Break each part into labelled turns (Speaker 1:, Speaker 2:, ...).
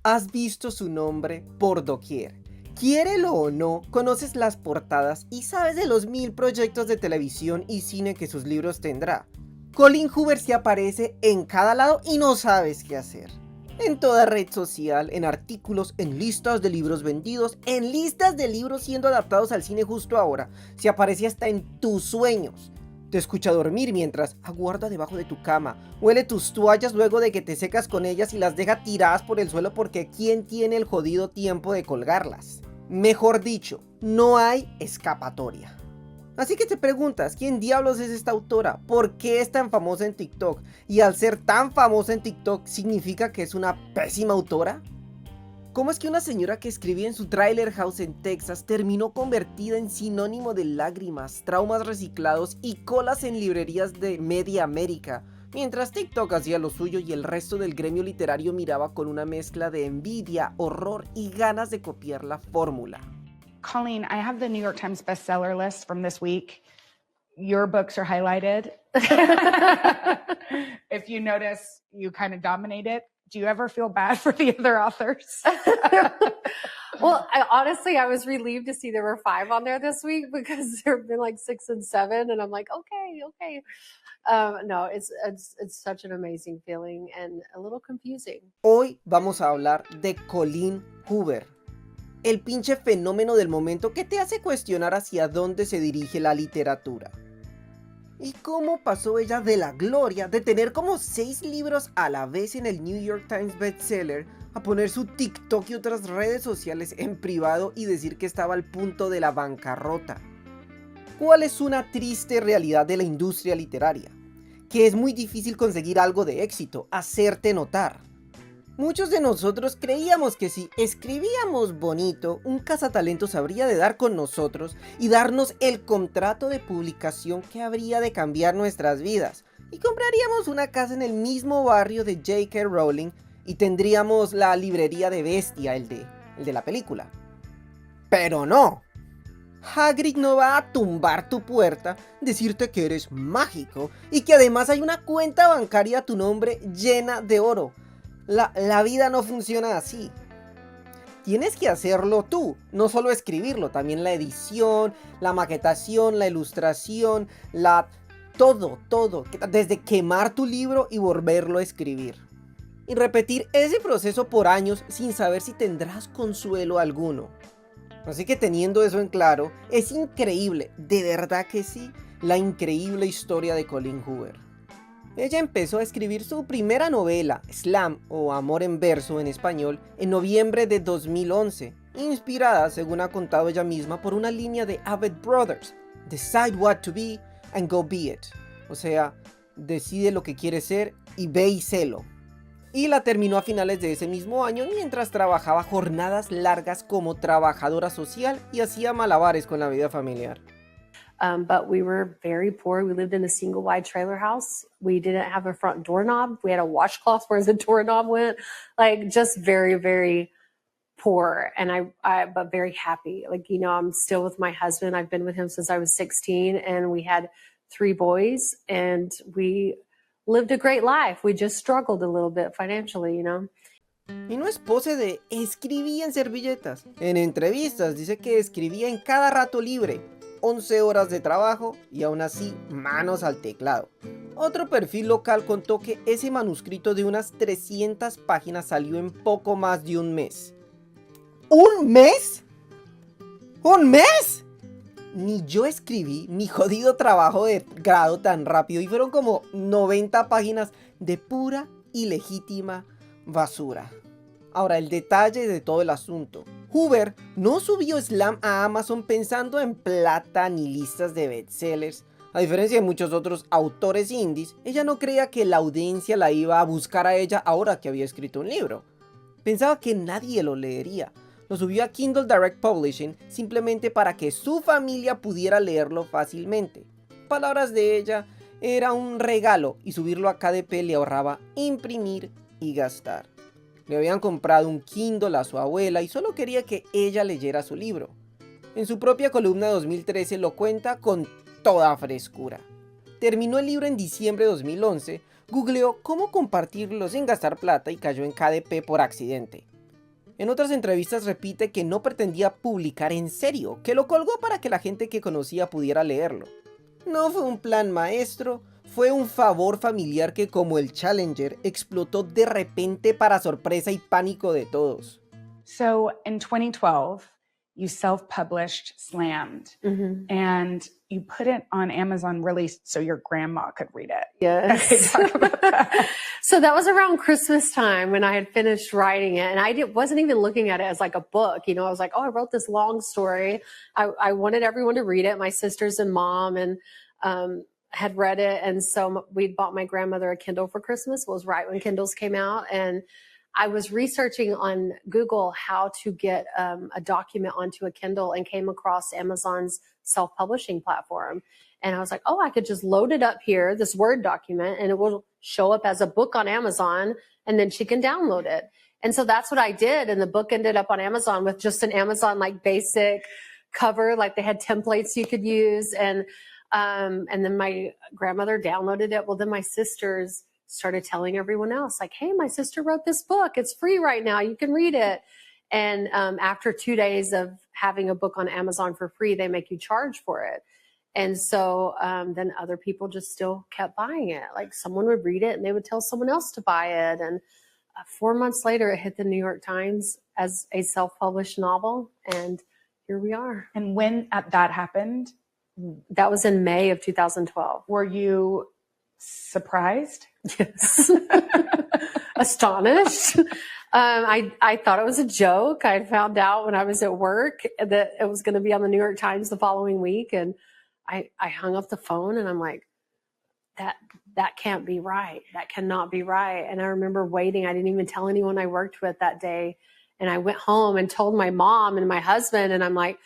Speaker 1: Has visto su nombre por doquier. Quiérelo o no, conoces las portadas y sabes de los 1000 proyectos de televisión y cine que sus libros tendrá. Colin Hoover se aparece en cada lado y no sabes qué hacer. En toda red social, en artículos, en listas de libros vendidos, en listas de libros siendo adaptados al cine justo ahora, se aparece hasta en tus sueños. Te escucha dormir mientras aguarda debajo de tu cama, huele tus toallas luego de que te secas con ellas y las deja tiradas por el suelo porque ¿quién tiene el jodido tiempo de colgarlas? Mejor dicho, no hay escapatoria. Así que te preguntas, ¿quién diablos es esta autora? ¿Por qué es tan famosa en TikTok? Y al ser tan famosa en TikTok, ¿significa que es una pésima autora? ¿Cómo es que una señora que escribía en su trailer house en Texas terminó convertida en sinónimo de lágrimas, traumas reciclados y colas en librerías de media América? Mientras TikTok hacía lo suyo y el resto del gremio literario miraba con una mezcla de envidia, horror y ganas de copiar la fórmula.
Speaker 2: Colleen, I have the New York Times bestseller list from this week. Your books are highlighted. If you notice, you kind of dominate it. Do you ever feel bad for the other authors?
Speaker 3: Well, I was relieved to see there were 5 on there this week because there have been like 6 and 7, and I'm like, okay. No, it's such an amazing feeling and a little confusing.
Speaker 1: Hoy vamos a hablar de Colin Hoover, el pinche fenómeno del momento que te hace cuestionar hacia dónde se dirige la literatura. ¿Y cómo pasó ella de la gloria de tener como 6 libros a la vez en el New York Times bestseller a poner su TikTok y otras redes sociales en privado y decir que estaba al punto de la bancarrota? ¿Cuál es una triste realidad de la industria literaria? Que es muy difícil conseguir algo de éxito, hacerte notar. Muchos de nosotros creíamos que si escribíamos bonito, un cazatalentos habría de dar con nosotros y darnos el contrato de publicación que habría de cambiar nuestras vidas. Y compraríamos una casa en el mismo barrio de J.K. Rowling y tendríamos la librería de Bestia, el de la película. Pero no. Hagrid no va a tumbar tu puerta, decirte que eres mágico y que además hay una cuenta bancaria a tu nombre llena de oro. La vida no funciona así. Tienes que hacerlo tú, no solo escribirlo, también la edición, la maquetación, la ilustración, todo, desde quemar tu libro y volverlo a escribir. Y repetir ese proceso por años sin saber si tendrás consuelo alguno. Así que teniendo eso en claro, es increíble, de verdad que sí, la increíble historia de Colin Hoover. Ella empezó a escribir su primera novela, Slam o Amor en verso en español, en noviembre de 2011, inspirada, según ha contado ella misma, por una línea de Avett Brothers, Decide what to be and go be it, o sea, decide lo que quieres ser y ve y sélo. Y la terminó a finales de ese mismo año mientras trabajaba jornadas largas como trabajadora social y hacía malabares con la vida familiar.
Speaker 3: But we were very poor. We lived in a single wide trailer house. We didn't have a front doorknob. We had a washcloth where the doorknob went. Like just very, very poor. And but very happy. Like, you know, I'm still with my husband. I've been with him since I was 16 and we had 3 boys and we lived a great life. We just struggled a little bit financially, you know.
Speaker 1: Y no es pose de escribía en servilletas. En entrevistas dice que escribía en cada rato libre. 11 horas de trabajo y aún así manos al teclado. Otro perfil local contó que ese manuscrito de unas 300 páginas salió en poco más de un mes. ¿Un mes? ¿Un mes? Ni yo escribí mi jodido trabajo de grado tan rápido y fueron como 90 páginas de pura y legítima basura. Ahora, el detalle de todo el asunto. Hoover no subió Slam a Amazon pensando en plata ni listas de bestsellers. A diferencia de muchos otros autores indies, ella no creía que la audiencia la iba a buscar a ella ahora que había escrito un libro. Pensaba que nadie lo leería. Lo subió a Kindle Direct Publishing simplemente para que su familia pudiera leerlo fácilmente. Palabras de ella, era un regalo y subirlo a KDP le ahorraba imprimir y gastar. Le habían comprado un Kindle a su abuela y solo quería que ella leyera su libro. En su propia columna de 2013 lo cuenta con toda frescura. Terminó el libro en diciembre de 2011, googleó cómo compartirlo sin gastar plata y cayó en KDP por accidente. En otras entrevistas repite que no pretendía publicar en serio, que lo colgó para que la gente que conocía pudiera leerlo. No fue un plan maestro, fue un favor familiar que, como el Challenger, explotó de repente para sorpresa y pánico de todos.
Speaker 2: So in 2012, you self-published Slammed, and you put it on Amazon release so your grandma could read it.
Speaker 3: Yes.
Speaker 2: Okay, talk about that.
Speaker 3: So that was around Christmas time when I had finished writing it. And wasn't even looking at it as like a book. You know, I was like, oh, I wrote this long story. I wanted everyone to read it. My sisters and mom and had read it. And so we'd bought my grandmother a Kindle for Christmas. It was right when Kindles came out. And I was researching on Google how to get a document onto a Kindle and came across Amazon's self-publishing platform. And I was like, oh, I could just load it up here, this Word document, and it will show up as a book on Amazon, and then she can download it. And so that's what I did. And the book ended up on Amazon with just an Amazon like basic cover, like they had templates you could use. And then my grandmother downloaded it. Well, then my sisters started telling everyone else, like, hey, my sister wrote this book. It's free right now. You can read it. And after 2 days of having a book on Amazon for free, they make you charge for it. And so then other people just still kept buying it. Like someone would read it and they would tell someone else to buy it. And 4 months later, it hit the New York Times as a self-published novel. And here we are.
Speaker 2: And when that happened,
Speaker 3: that was in May of 2012.
Speaker 2: were you surprised?
Speaker 3: Yes. Astonished. I thought it was a joke. I had found out when I was at work that it was going to be on the New York Times the following week. And I hung up the phone and I'm like, that can't be right. That cannot be right. And I remember waiting. I didn't even tell anyone I worked with that day. And I went home and told my mom and my husband, and I'm like,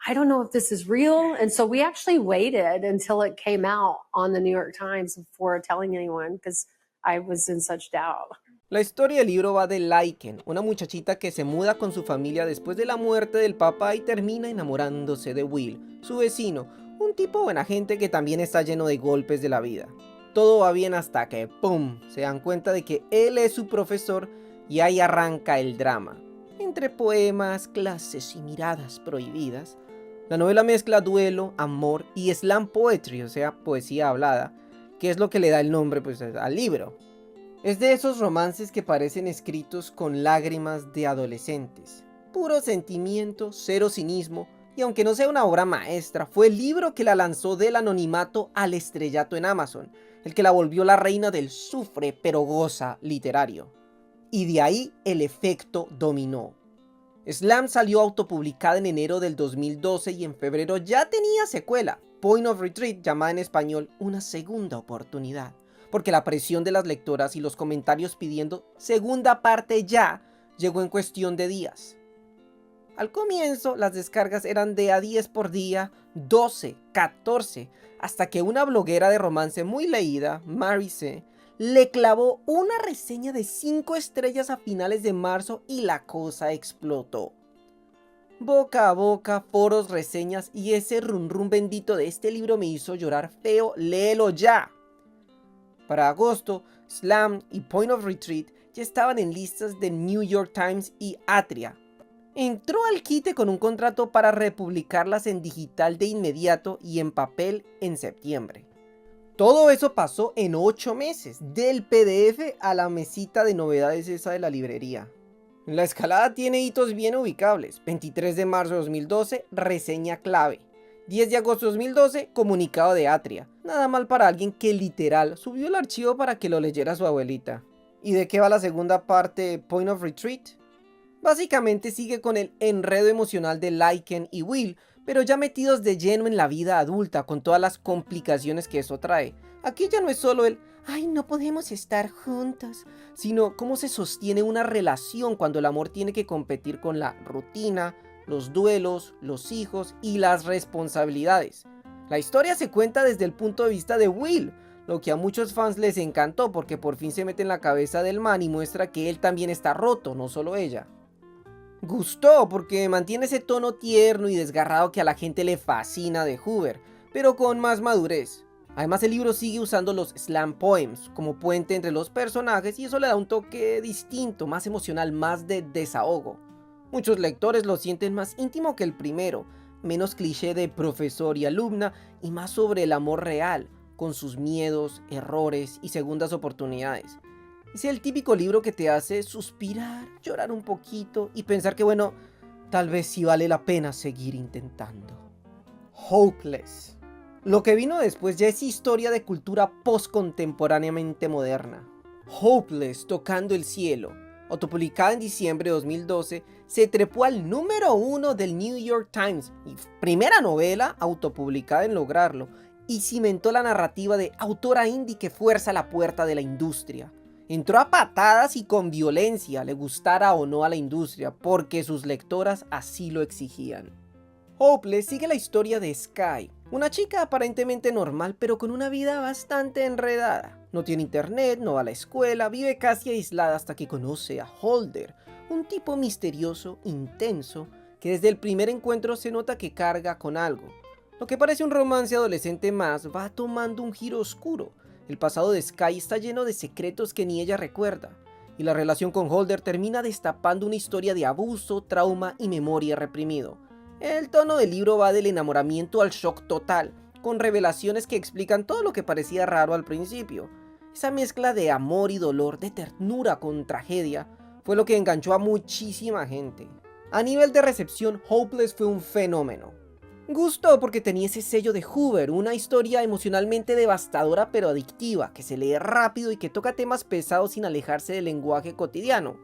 Speaker 3: I don't know if this is real. And so we actually waited until it came out on the New York Times before telling anyone because I was in such doubt.
Speaker 1: La historia del libro va de Laiken, una muchachita que se muda con su familia después de la muerte del papá y termina enamorándose de Will, su vecino, un tipo buena gente que también está lleno de golpes de la vida. Todo va bien hasta que, ¡pum!, se dan cuenta de que él es su profesor y ahí arranca el drama. Entre poemas, clases y miradas prohibidas, la novela mezcla duelo, amor y slam poetry, o sea, poesía hablada, que es lo que le da el nombre pues, al libro. Es de esos romances que parecen escritos con lágrimas de adolescentes. Puro sentimiento, cero cinismo, y aunque no sea una obra maestra, fue el libro que la lanzó del anonimato al estrellato en Amazon, el que la volvió la reina del sufre pero goza literario. Y de ahí el efecto dominó. Slam salió autopublicada en enero del 2012 y en febrero ya tenía secuela, Point of Retreat, llamada en español Una Segunda Oportunidad, porque la presión de las lectoras y los comentarios pidiendo segunda parte ya llegó en cuestión de días. Al comienzo las descargas eran de a 10 por día, 12, 14, hasta que una bloguera de romance muy leída, Mary C., le clavó una reseña de 5 estrellas a finales de marzo y la cosa explotó. Boca a boca, foros, reseñas y ese run run bendito de este libro me hizo llorar feo, léelo ya. Para agosto, Slam y Point of Retreat ya estaban en listas de New York Times y Atria. Entró al quite con un contrato para republicarlas en digital de inmediato y en papel en septiembre. Todo eso pasó en 8 meses, del PDF a la mesita de novedades esa de la librería. La escalada tiene hitos bien ubicables. 23 de marzo de 2012, reseña clave. 10 de agosto de 2012, comunicado de Atria. Nada mal para alguien que literal subió el archivo para que lo leyera su abuelita. ¿Y de qué va la segunda parte, Point of Retreat? Básicamente sigue con el enredo emocional de Laiken y Will, pero ya metidos de lleno en la vida adulta con todas las complicaciones que eso trae. Aquí ya no es solo el ¡ay, no podemos estar juntos!, sino cómo se sostiene una relación cuando el amor tiene que competir con la rutina, los duelos, los hijos y las responsabilidades. La historia se cuenta desde el punto de vista de Will, lo que a muchos fans les encantó porque por fin se mete en la cabeza del man y muestra que él también está roto, no solo ella. Gustó porque mantiene ese tono tierno y desgarrado que a la gente le fascina de Hoover, pero con más madurez. Además el libro sigue usando los slam poems como puente entre los personajes y eso le da un toque distinto, más emocional, más de desahogo. Muchos lectores lo sienten más íntimo que el primero, menos cliché de profesor y alumna y más sobre el amor real, con sus miedos, errores y segundas oportunidades. Es el típico libro que te hace suspirar, llorar un poquito y pensar que bueno, tal vez sí vale la pena seguir intentando. Hopeless. Lo que vino después ya es historia de cultura postcontemporáneamente moderna. Hopeless, tocando el cielo, autopublicada en diciembre de 2012, se trepó al número 1 del New York Times, y primera novela autopublicada en lograrlo, y cimentó la narrativa de autora indie que fuerza la puerta de la industria. Entró a patadas y con violencia, le gustara o no a la industria, porque sus lectoras así lo exigían. Hopeless sigue la historia de Sky, una chica aparentemente normal pero con una vida bastante enredada. No tiene internet, no va a la escuela, vive casi aislada hasta que conoce a Holder, un tipo misterioso, intenso, que desde el primer encuentro se nota que carga con algo. Lo que parece un romance adolescente más va tomando un giro oscuro. El pasado de Sky está lleno de secretos que ni ella recuerda, y la relación con Holder termina destapando una historia de abuso, trauma y memoria reprimido. El tono del libro va del enamoramiento al shock total, con revelaciones que explican todo lo que parecía raro al principio. Esa mezcla de amor y dolor, de ternura con tragedia, fue lo que enganchó a muchísima gente. A nivel de recepción, Hopeless fue un fenómeno. Gustó porque tenía ese sello de Hoover, una historia emocionalmente devastadora pero adictiva, que se lee rápido y que toca temas pesados sin alejarse del lenguaje cotidiano.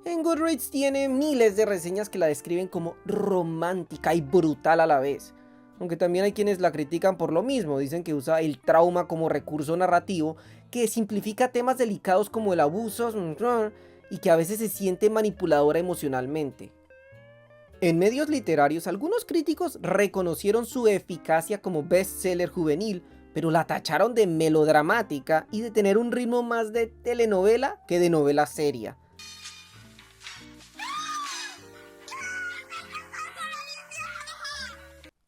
Speaker 1: En Goodreads tiene miles de reseñas que la describen como romántica y brutal a la vez. Aunque también hay quienes la critican por lo mismo, dicen que usa el trauma como recurso narrativo, que simplifica temas delicados como el abuso y que a veces se siente manipuladora emocionalmente. En medios literarios, algunos críticos reconocieron su eficacia como bestseller juvenil, pero la tacharon de melodramática y de tener un ritmo más de telenovela que de novela seria.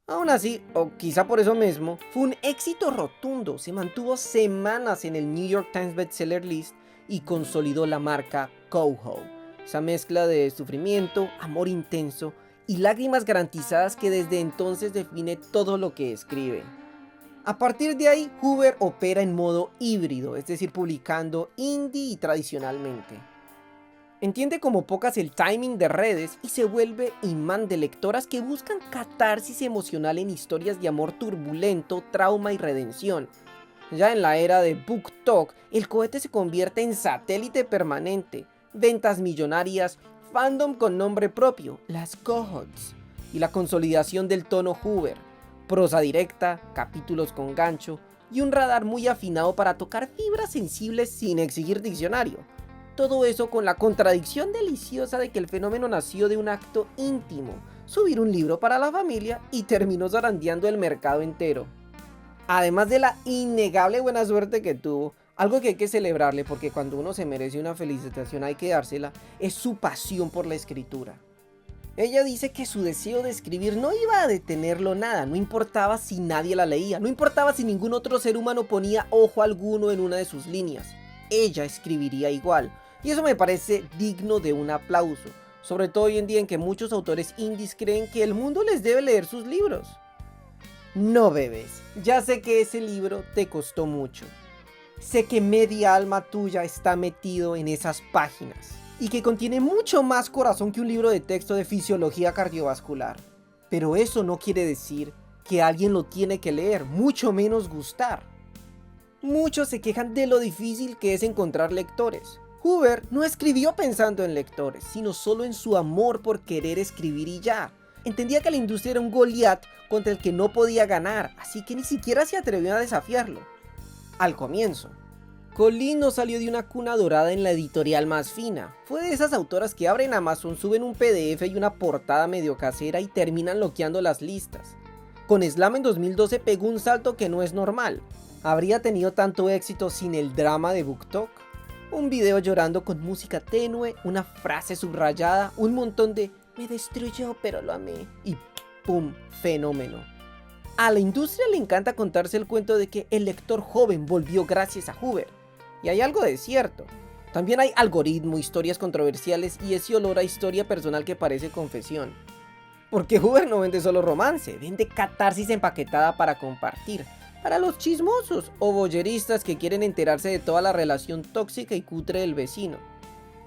Speaker 1: Aún así, o quizá por eso mismo, fue un éxito rotundo, se mantuvo semanas en el New York Times Bestseller List y consolidó la marca Coho, esa mezcla de sufrimiento, amor intenso y lágrimas garantizadas que desde entonces define todo lo que escribe. A partir de ahí, Hoover opera en modo híbrido, es decir, publicando indie y tradicionalmente. Entiende como pocas el timing de redes y se vuelve imán de lectoras que buscan catarsis emocional en historias de amor turbulento, trauma y redención. Ya en la era de BookTok, el cohete se convierte en satélite permanente, ventas millonarias, fandom con nombre propio, las cohorts, y la consolidación del tono Hoover, prosa directa, capítulos con gancho y un radar muy afinado para tocar fibras sensibles sin exigir diccionario. Todo eso con la contradicción deliciosa de que el fenómeno nació de un acto íntimo, subir un libro para la familia, y terminó zarandeando el mercado entero. Además de la innegable buena suerte que tuvo, algo que hay que celebrarle porque cuando uno se merece una felicitación hay que dársela, es su pasión por la escritura. Ella dice que su deseo de escribir no iba a detenerlo nada, no importaba si nadie la leía, no importaba si ningún otro ser humano ponía ojo alguno en una de sus líneas. Ella escribiría igual. Y eso me parece digno de un aplauso, sobre todo hoy en día en que muchos autores indies creen que el mundo les debe leer sus libros. No, bebés, ya sé que ese libro te costó mucho. Sé que media alma tuya está metido en esas páginas y que contiene mucho más corazón que un libro de texto de fisiología cardiovascular. Pero eso no quiere decir que alguien lo tiene que leer, mucho menos gustar. Muchos se quejan de lo difícil que es encontrar lectores. Hoover no escribió pensando en lectores, sino solo en su amor por querer escribir y ya. Entendía que la industria era un Goliat contra el que no podía ganar, así que ni siquiera se atrevió a desafiarlo. Al comienzo. Colleen no salió de una cuna dorada en la editorial más fina. Fue de esas autoras que abren Amazon, suben un PDF y una portada medio casera y terminan bloqueando las listas. Con Slam en 2012 pegó un salto que no es normal. ¿Habría tenido tanto éxito sin el drama de BookTok? Un video llorando con música tenue, una frase subrayada, un montón de "me destruyó pero lo amé" y ¡pum! Fenómeno. A la industria le encanta contarse el cuento de que el lector joven volvió gracias a Hoover. Y hay algo de cierto. También hay algoritmo, historias controversiales y ese olor a historia personal que parece confesión. Porque Hoover no vende solo romance, vende catarsis empaquetada para compartir, para los chismosos o voyeristas que quieren enterarse de toda la relación tóxica y cutre del vecino.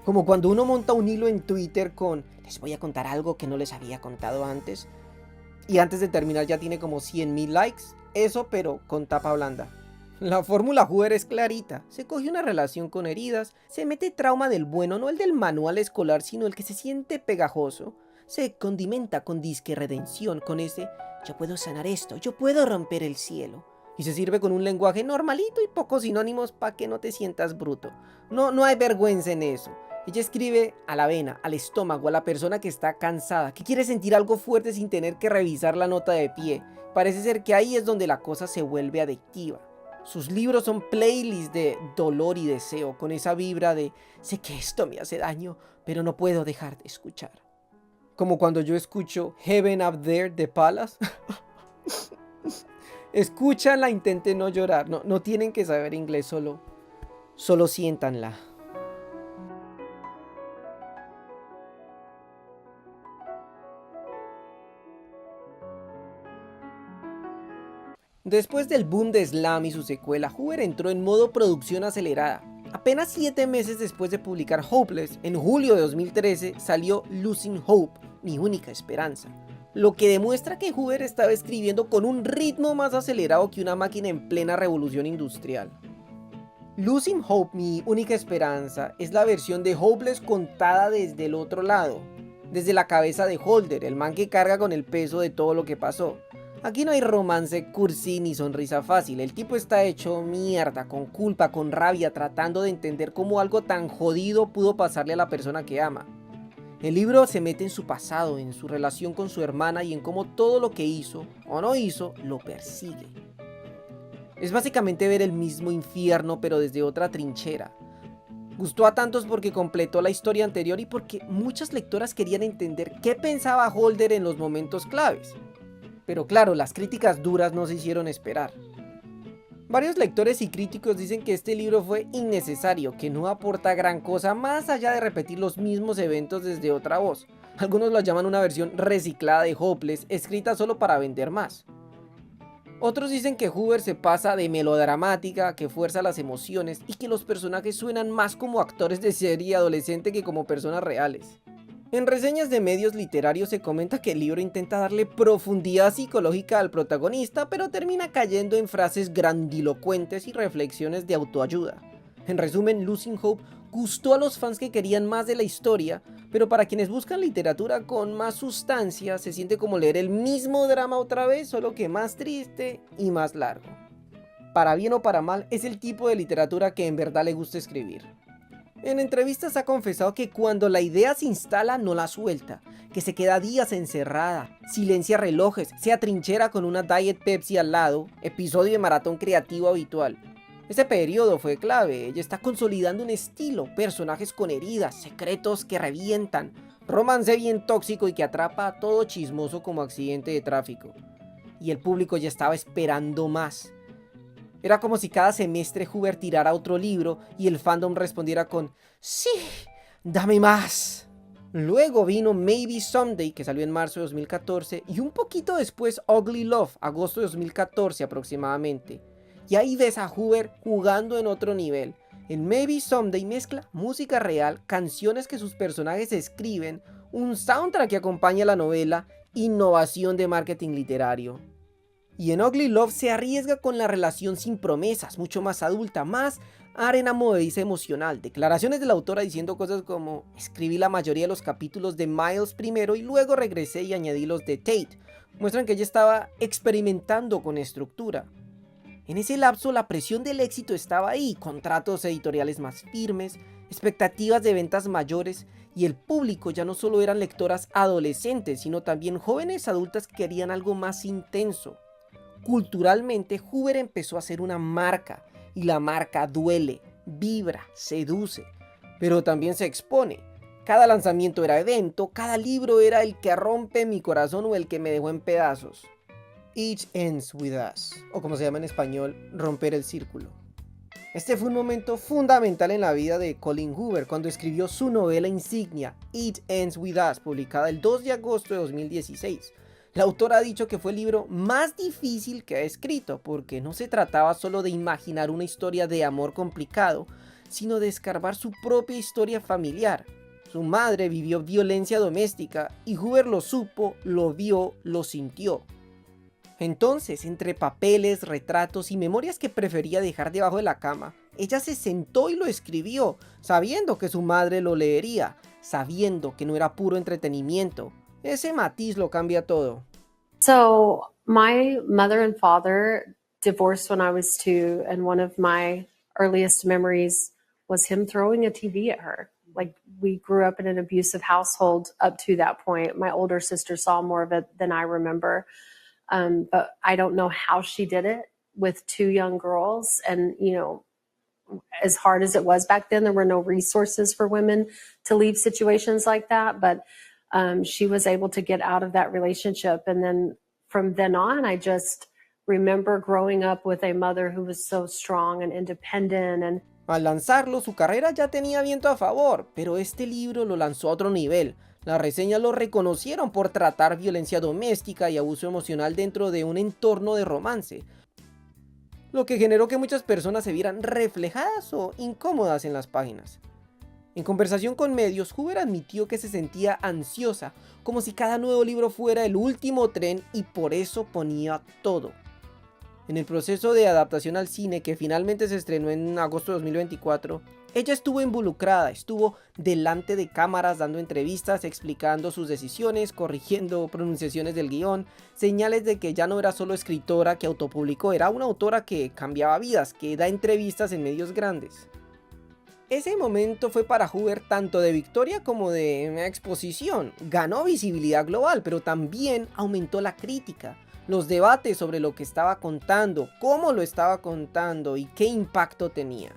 Speaker 1: Como cuando uno monta un hilo en Twitter con "les voy a contar algo que no les había contado antes", y antes de terminar ya tiene como 100.000 likes, eso pero con tapa blanda. La fórmula Hoover es clarita, se coge una relación con heridas, se mete trauma del bueno, no el del manual escolar, sino el que se siente pegajoso, se condimenta con disque redención, con ese "yo puedo sanar esto, yo puedo romper el cielo", y se sirve con un lenguaje normalito y pocos sinónimos para que no te sientas bruto. No hay vergüenza en eso. Ella escribe a la vena, al estómago, a la persona que está cansada, que quiere sentir algo fuerte sin tener que revisar la nota de pie. Parece ser que ahí es donde la cosa se vuelve adictiva. Sus libros son playlists de dolor y deseo, con esa vibra de "sé que esto me hace daño, pero no puedo dejar de escuchar". Como cuando yo escucho Heaven Up There de Palas. Escúchanla, intenten no llorar. No tienen que saber inglés, solo siéntanla. Después del boom de Slam y su secuela, Hoover entró en modo producción acelerada. Apenas 7 meses después de publicar Hopeless, en julio de 2013 salió Losing Hope, Mi única esperanza, lo que demuestra que Hoover estaba escribiendo con un ritmo más acelerado que una máquina en plena revolución industrial. Losing Hope, Mi única esperanza, es la versión de Hopeless contada desde el otro lado, desde la cabeza de Holder, el man que carga con el peso de todo lo que pasó. Aquí no hay romance cursi ni sonrisa fácil, el tipo está hecho mierda, con culpa, con rabia, tratando de entender cómo algo tan jodido pudo pasarle a la persona que ama. El libro se mete en su pasado, en su relación con su hermana y en cómo todo lo que hizo o no hizo lo persigue. Es básicamente ver el mismo infierno pero desde otra trinchera. Gustó a tantos porque completó la historia anterior y porque muchas lectoras querían entender qué pensaba Holder en los momentos claves. Pero claro, las críticas duras no se hicieron esperar. Varios lectores y críticos dicen que este libro fue innecesario, que no aporta gran cosa más allá de repetir los mismos eventos desde otra voz. Algunos lo llaman una versión reciclada de Hopeless, escrita solo para vender más. Otros dicen que Hoover se pasa de melodramática, que fuerza las emociones y que los personajes suenan más como actores de serie adolescente que como personas reales. En reseñas de medios literarios se comenta que el libro intenta darle profundidad psicológica al protagonista, pero termina cayendo en frases grandilocuentes y reflexiones de autoayuda. En resumen, Losing Hope gustó a los fans que querían más de la historia, pero para quienes buscan literatura con más sustancia, se siente como leer el mismo drama otra vez, solo que más triste y más largo. Para bien o para mal, es el tipo de literatura que en verdad le gusta escribir. En entrevistas ha confesado que cuando la idea se instala no la suelta, que se queda días encerrada, silencia relojes, se atrinchera con una Diet Pepsi al lado, episodio de maratón creativo habitual. Ese periodo fue clave, ella está consolidando un estilo, personajes con heridas, secretos que revientan, romance bien tóxico y que atrapa a todo chismoso como accidente de tráfico. Y el público ya estaba esperando más. Era como si cada semestre Hoover tirara otro libro y el fandom respondiera con "sí, dame más". Luego vino Maybe Someday, que salió en marzo de 2014, y un poquito después Ugly Love, agosto de 2014 aproximadamente. Y ahí ves a Hoover jugando en otro nivel. En Maybe Someday mezcla música real, canciones que sus personajes escriben, un soundtrack que acompaña la novela, innovación de marketing literario. Y en Ugly Love se arriesga con la relación sin promesas, mucho más adulta, más arena movediza emocional. Declaraciones de la autora diciendo cosas como "escribí la mayoría de los capítulos de Miles primero y luego regresé y añadí los de Tate". Muestran que ella estaba experimentando con estructura. En ese lapso la presión del éxito estaba ahí, contratos editoriales más firmes, expectativas de ventas mayores, y el público ya no solo eran lectoras adolescentes, sino también jóvenes adultas que querían algo más intenso. Culturalmente, Hoover empezó a ser una marca, y la marca duele, vibra, seduce, pero también se expone. Cada lanzamiento era evento, cada libro era el que rompe mi corazón o el que me dejó en pedazos. Each ends with us, o como se llama en español, romper el círculo. Este fue un momento fundamental en la vida de Colleen Hoover cuando escribió su novela insignia, It Ends With Us, publicada el 2 de agosto de 2016. La autora ha dicho que fue el libro más difícil que ha escrito, porque no se trataba solo de imaginar una historia de amor complicado, sino de escarbar su propia historia familiar. Su madre vivió violencia doméstica y Hoover lo supo, lo vio, lo sintió. Entonces, entre papeles, retratos y memorias que prefería dejar debajo de la cama, ella se sentó y lo escribió, sabiendo que su madre lo leería, sabiendo que no era puro entretenimiento. Ese matiz lo cambia todo.
Speaker 3: So my mother and father divorced when I was 2, and one of my earliest memories was him throwing a TV at her. Like, we grew up in an abusive household up to that point. My older sister saw more of it than I remember. But I don't know how she did it with 2 young girls. And, you know, as hard as it was back then, there were no resources for women to leave situations like that. But she was able to get out of that relationship. And then from then on, I just remember growing up with a mother who was so strong and independent. And
Speaker 1: Al lanzarlo, su carrera ya tenía viento a favor, pero este libro lo lanzó a otro nivel. Las reseñas lo reconocieron por tratar violencia doméstica y abuso emocional dentro de un entorno de romance, lo que generó que muchas personas se vieran reflejadas o incómodas en las páginas. En conversación con medios, Hoover admitió que se sentía ansiosa, como si cada nuevo libro fuera el último tren, y por eso ponía todo. En el proceso de adaptación al cine, que finalmente se estrenó en agosto de 2024, ella estuvo involucrada, estuvo delante de cámaras dando entrevistas, explicando sus decisiones, corrigiendo pronunciaciones del guión, señales de que ya no era solo escritora que autopublicó, era una autora que cambiaba vidas, que da entrevistas en medios grandes. Ese momento fue para Hoover tanto de victoria como de exposición. Ganó visibilidad global, pero también aumentó la crítica, los debates sobre lo que estaba contando, cómo lo estaba contando y qué impacto tenía.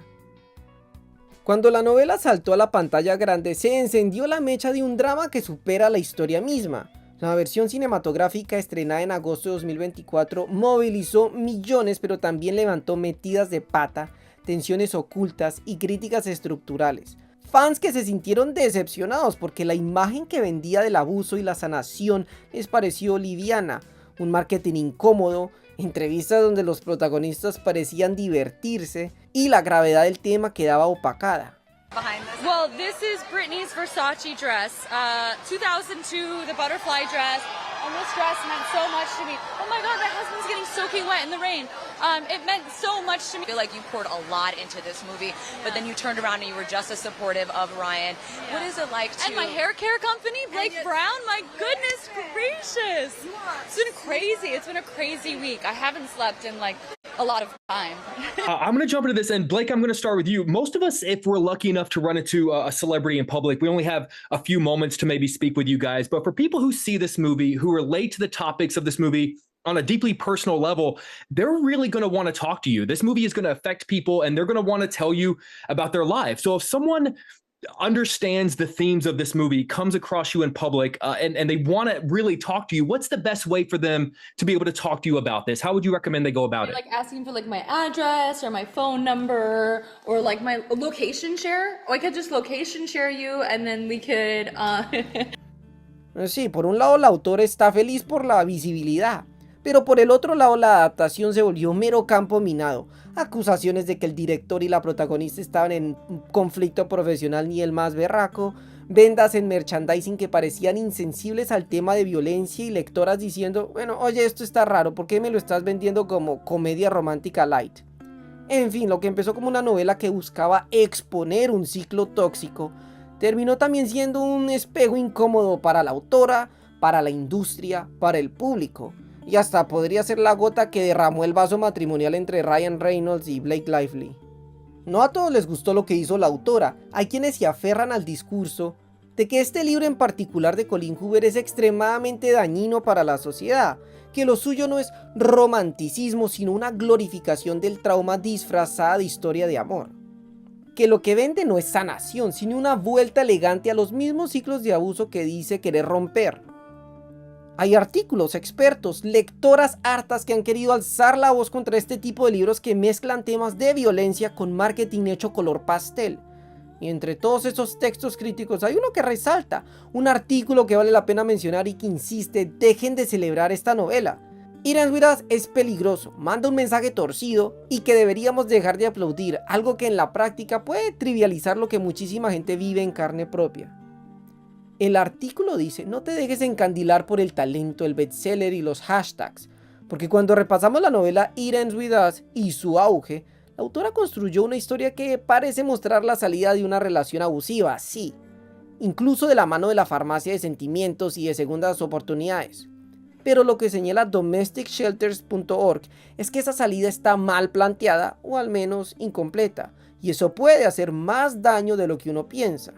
Speaker 1: Cuando la novela saltó a la pantalla grande, se encendió la mecha de un drama que supera la historia misma. La versión cinematográfica estrenada en agosto de 2024 movilizó millones, pero también levantó metidas de pata, tensiones ocultas y críticas estructurales. Fans que se sintieron decepcionados porque la imagen que vendía del abuso y la sanación les pareció liviana, un marketing incómodo, entrevistas donde los protagonistas parecían divertirse y la gravedad del tema quedaba opacada.
Speaker 4: Well, this is Britney's Versace dress, 2002, the butterfly dress, and this dress meant so much to me. Oh my God, my husband's getting soaking wet in the rain. It meant so much to me. I feel like you poured a lot into this movie, but then you turned around and you were just as supportive of Ryan. Yeah. What is it like to... And my hair care company, Blake Brown, my goodness gracious. It's been crazy. It's been a crazy week. I haven't slept in like a lot of time.
Speaker 5: I'm going to jump into this, and Blake, I'm going to start with you. Most of us, if we're lucky enough to run into a celebrity in public, we only have a few moments to maybe speak with you guys. But for people who see this movie, who relate to the topics of this movie on a deeply personal level, they're really going to want to talk to you. This movie is going to affect people, and they're going to want to tell you about their life. So if someone understands the themes of this movie, comes across you in public, and they want to really talk to you, what's the best way for them to be able to talk to you about this? How would you recommend they go about it?
Speaker 4: Like asking for like my address or my phone number or like my location share. Or I could just location share you and then we could...
Speaker 1: Sí, por un lado la autora está feliz por la visibilidad, pero por el otro lado la adaptación se volvió mero campo minado. Acusaciones de que el director y la protagonista estaban en un conflicto profesional ni el más berraco, vendas en merchandising que parecían insensibles al tema de violencia y lectoras diciendo, bueno, oye, esto está raro, ¿por qué me lo estás vendiendo como comedia romántica light? En fin, lo que empezó como una novela que buscaba exponer un ciclo tóxico, terminó también siendo un espejo incómodo para la autora, para la industria, para el público. Y hasta podría ser la gota que derramó el vaso matrimonial entre Ryan Reynolds y Blake Lively. No a todos les gustó lo que hizo la autora. Hay quienes se aferran al discurso de que este libro en particular de Colleen Hoover es extremadamente dañino para la sociedad, que lo suyo no es romanticismo sino una glorificación del trauma disfrazada de historia de amor, que lo que vende no es sanación sino una vuelta elegante a los mismos ciclos de abuso que dice querer romper. Hay artículos, expertos, lectoras hartas que han querido alzar la voz contra este tipo de libros que mezclan temas de violencia con marketing hecho color pastel. Y entre todos esos textos críticos hay uno que resalta, un artículo que vale la pena mencionar y que insiste: dejen de celebrar esta novela. It Ends With Us es peligroso, manda un mensaje torcido y que deberíamos dejar de aplaudir, algo que en la práctica puede trivializar lo que muchísima gente vive en carne propia. El artículo dice: no te dejes encandilar por el talento, el bestseller y los hashtags, porque cuando repasamos la novela It Ends With Us y su auge, la autora construyó una historia que parece mostrar la salida de una relación abusiva, sí, incluso de la mano de la farmacia de sentimientos y de segundas oportunidades. Pero lo que señala DomesticShelters.org es que esa salida está mal planteada o al menos incompleta, y eso puede hacer más daño de lo que uno piensa.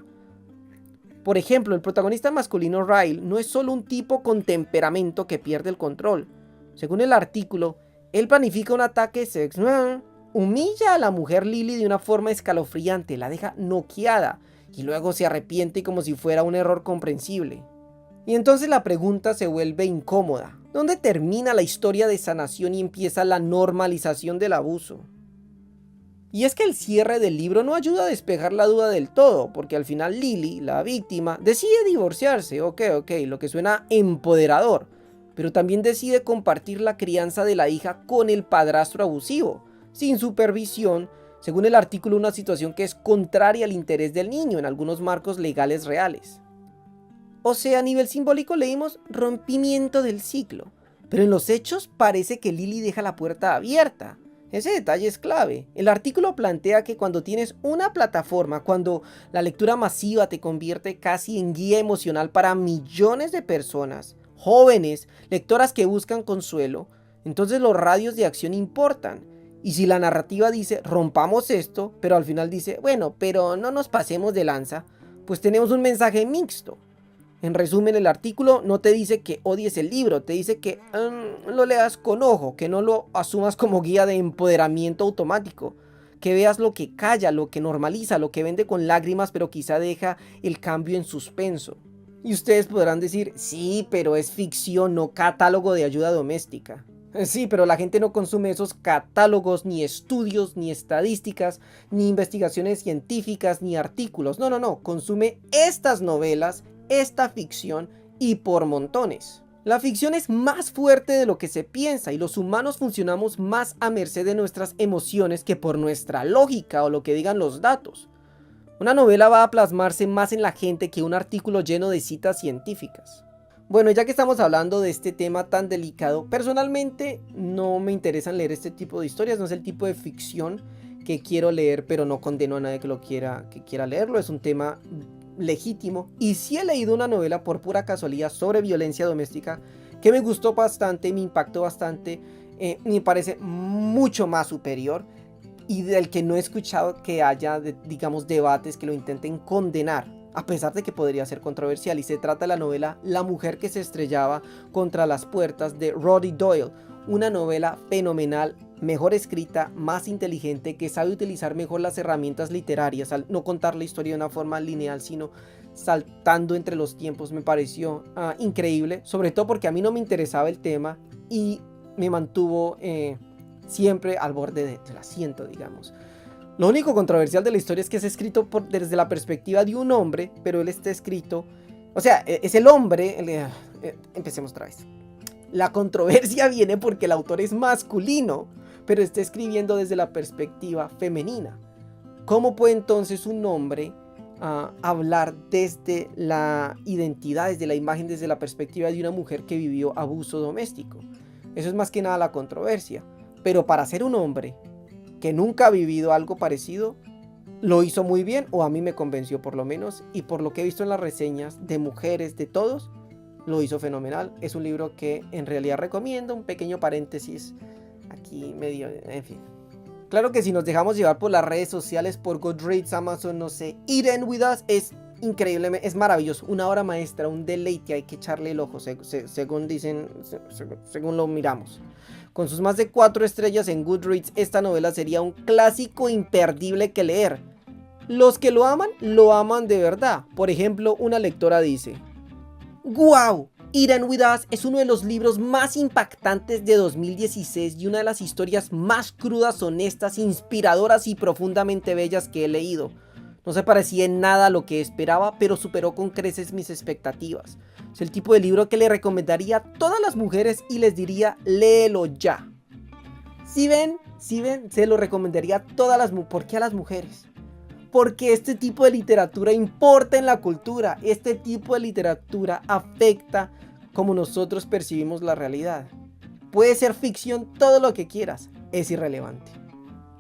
Speaker 1: Por ejemplo, el protagonista masculino Ryle no es solo un tipo con temperamento que pierde el control. Según el artículo, él planifica un ataque sexual, humilla a la mujer Lily de una forma escalofriante, la deja noqueada y luego se arrepiente como si fuera un error comprensible. Y entonces la pregunta se vuelve incómoda. ¿Dónde termina la historia de sanación y empieza la normalización del abuso? Y es que el cierre del libro no ayuda a despejar la duda del todo, porque al final Lily, la víctima, decide divorciarse, ok, lo que suena empoderador, pero también decide compartir la crianza de la hija con el padrastro abusivo, sin supervisión, según el artículo, una situación que es contraria al interés del niño en algunos marcos legales reales. O sea, a nivel simbólico leímos rompimiento del ciclo, pero en los hechos parece que Lily deja la puerta abierta. Ese detalle es clave. El artículo plantea que cuando tienes una plataforma, cuando la lectura masiva te convierte casi en guía emocional para millones de personas, jóvenes, lectoras que buscan consuelo, entonces los radios de acción importan. Y si la narrativa dice rompamos esto, pero al final dice bueno, pero no nos pasemos de lanza, pues tenemos un mensaje mixto. En resumen, el artículo no te dice que odies el libro, te dice que lo leas con ojo, que no lo asumas como guía de empoderamiento automático, que veas lo que calla, lo que normaliza, lo que vende con lágrimas pero quizá deja el cambio en suspenso. Y ustedes podrán decir, sí, pero es ficción, no catálogo de ayuda doméstica. Sí, pero la gente no consume esos catálogos, ni estudios, ni estadísticas, ni investigaciones científicas, ni artículos. No, consume estas novelas, esta ficción y por montones. La ficción es más fuerte de lo que se piensa y los humanos funcionamos más a merced de nuestras emociones que por nuestra lógica o lo que digan los datos. Una novela va a plasmarse más en la gente que un artículo lleno de citas científicas. Bueno, ya que estamos hablando de este tema tan delicado, personalmente no me interesan leer este tipo de historias, no es el tipo de ficción que quiero leer, pero no condeno a nadie que quiera leerlo, es un tema legítimo. Y sí he leído una novela por pura casualidad sobre violencia doméstica que me gustó bastante, me impactó bastante, me parece mucho más superior y del que no he escuchado que haya, digamos, debates que lo intenten condenar, a pesar de que podría ser controversial. Y se trata de la novela La mujer que se estrellaba contra las puertas de Roddy Doyle, una novela fenomenal, mejor escrita, más inteligente, que sabe utilizar mejor las herramientas literarias al no contar la historia de una forma lineal, sino saltando entre los tiempos. Me pareció increíble, sobre todo porque a mí no me interesaba el tema y me mantuvo siempre al borde del asiento, digamos. Lo único controversial de la historia es que es escrito desde la perspectiva de un hombre, pero él está escrito, o sea, es el hombre, empecemos otra vez. La controversia viene porque el autor es masculino, pero está escribiendo desde la perspectiva femenina. ¿Cómo puede entonces un hombre hablar desde la identidad, desde la imagen, desde la perspectiva de una mujer que vivió abuso doméstico? Eso es más que nada la controversia. Pero para ser un hombre que nunca ha vivido algo parecido, lo hizo muy bien, o a mí me convenció por lo menos, y por lo que he visto en las reseñas de mujeres, de todos, lo hizo fenomenal. Es un libro que en realidad recomiendo, un pequeño paréntesis aquí medio, en fin. Claro que si nos dejamos llevar por las redes sociales, por Goodreads, Amazon, no sé, It Ends With Us es increíble, es maravilloso, una obra maestra, un deleite, hay que echarle el ojo, según dicen, según lo miramos. Con sus más de 4 estrellas en Goodreads, esta novela sería un clásico imperdible que leer. Los que lo aman de verdad. Por ejemplo, una lectora dice: ¡Guau! Eat and With Us es uno de los libros más impactantes de 2016 y una de las historias más crudas, honestas, inspiradoras y profundamente bellas que he leído. No se parecía en nada a lo que esperaba, pero superó con creces mis expectativas. Es el tipo de libro que le recomendaría a todas las mujeres y les diría, léelo ya. Si ven, se lo recomendaría a todas las mujeres. ¿Por qué a las mujeres? Porque este tipo de literatura importa en la cultura. Este tipo de literatura afecta como nosotros percibimos la realidad. Puede ser ficción, todo lo que quieras, es irrelevante.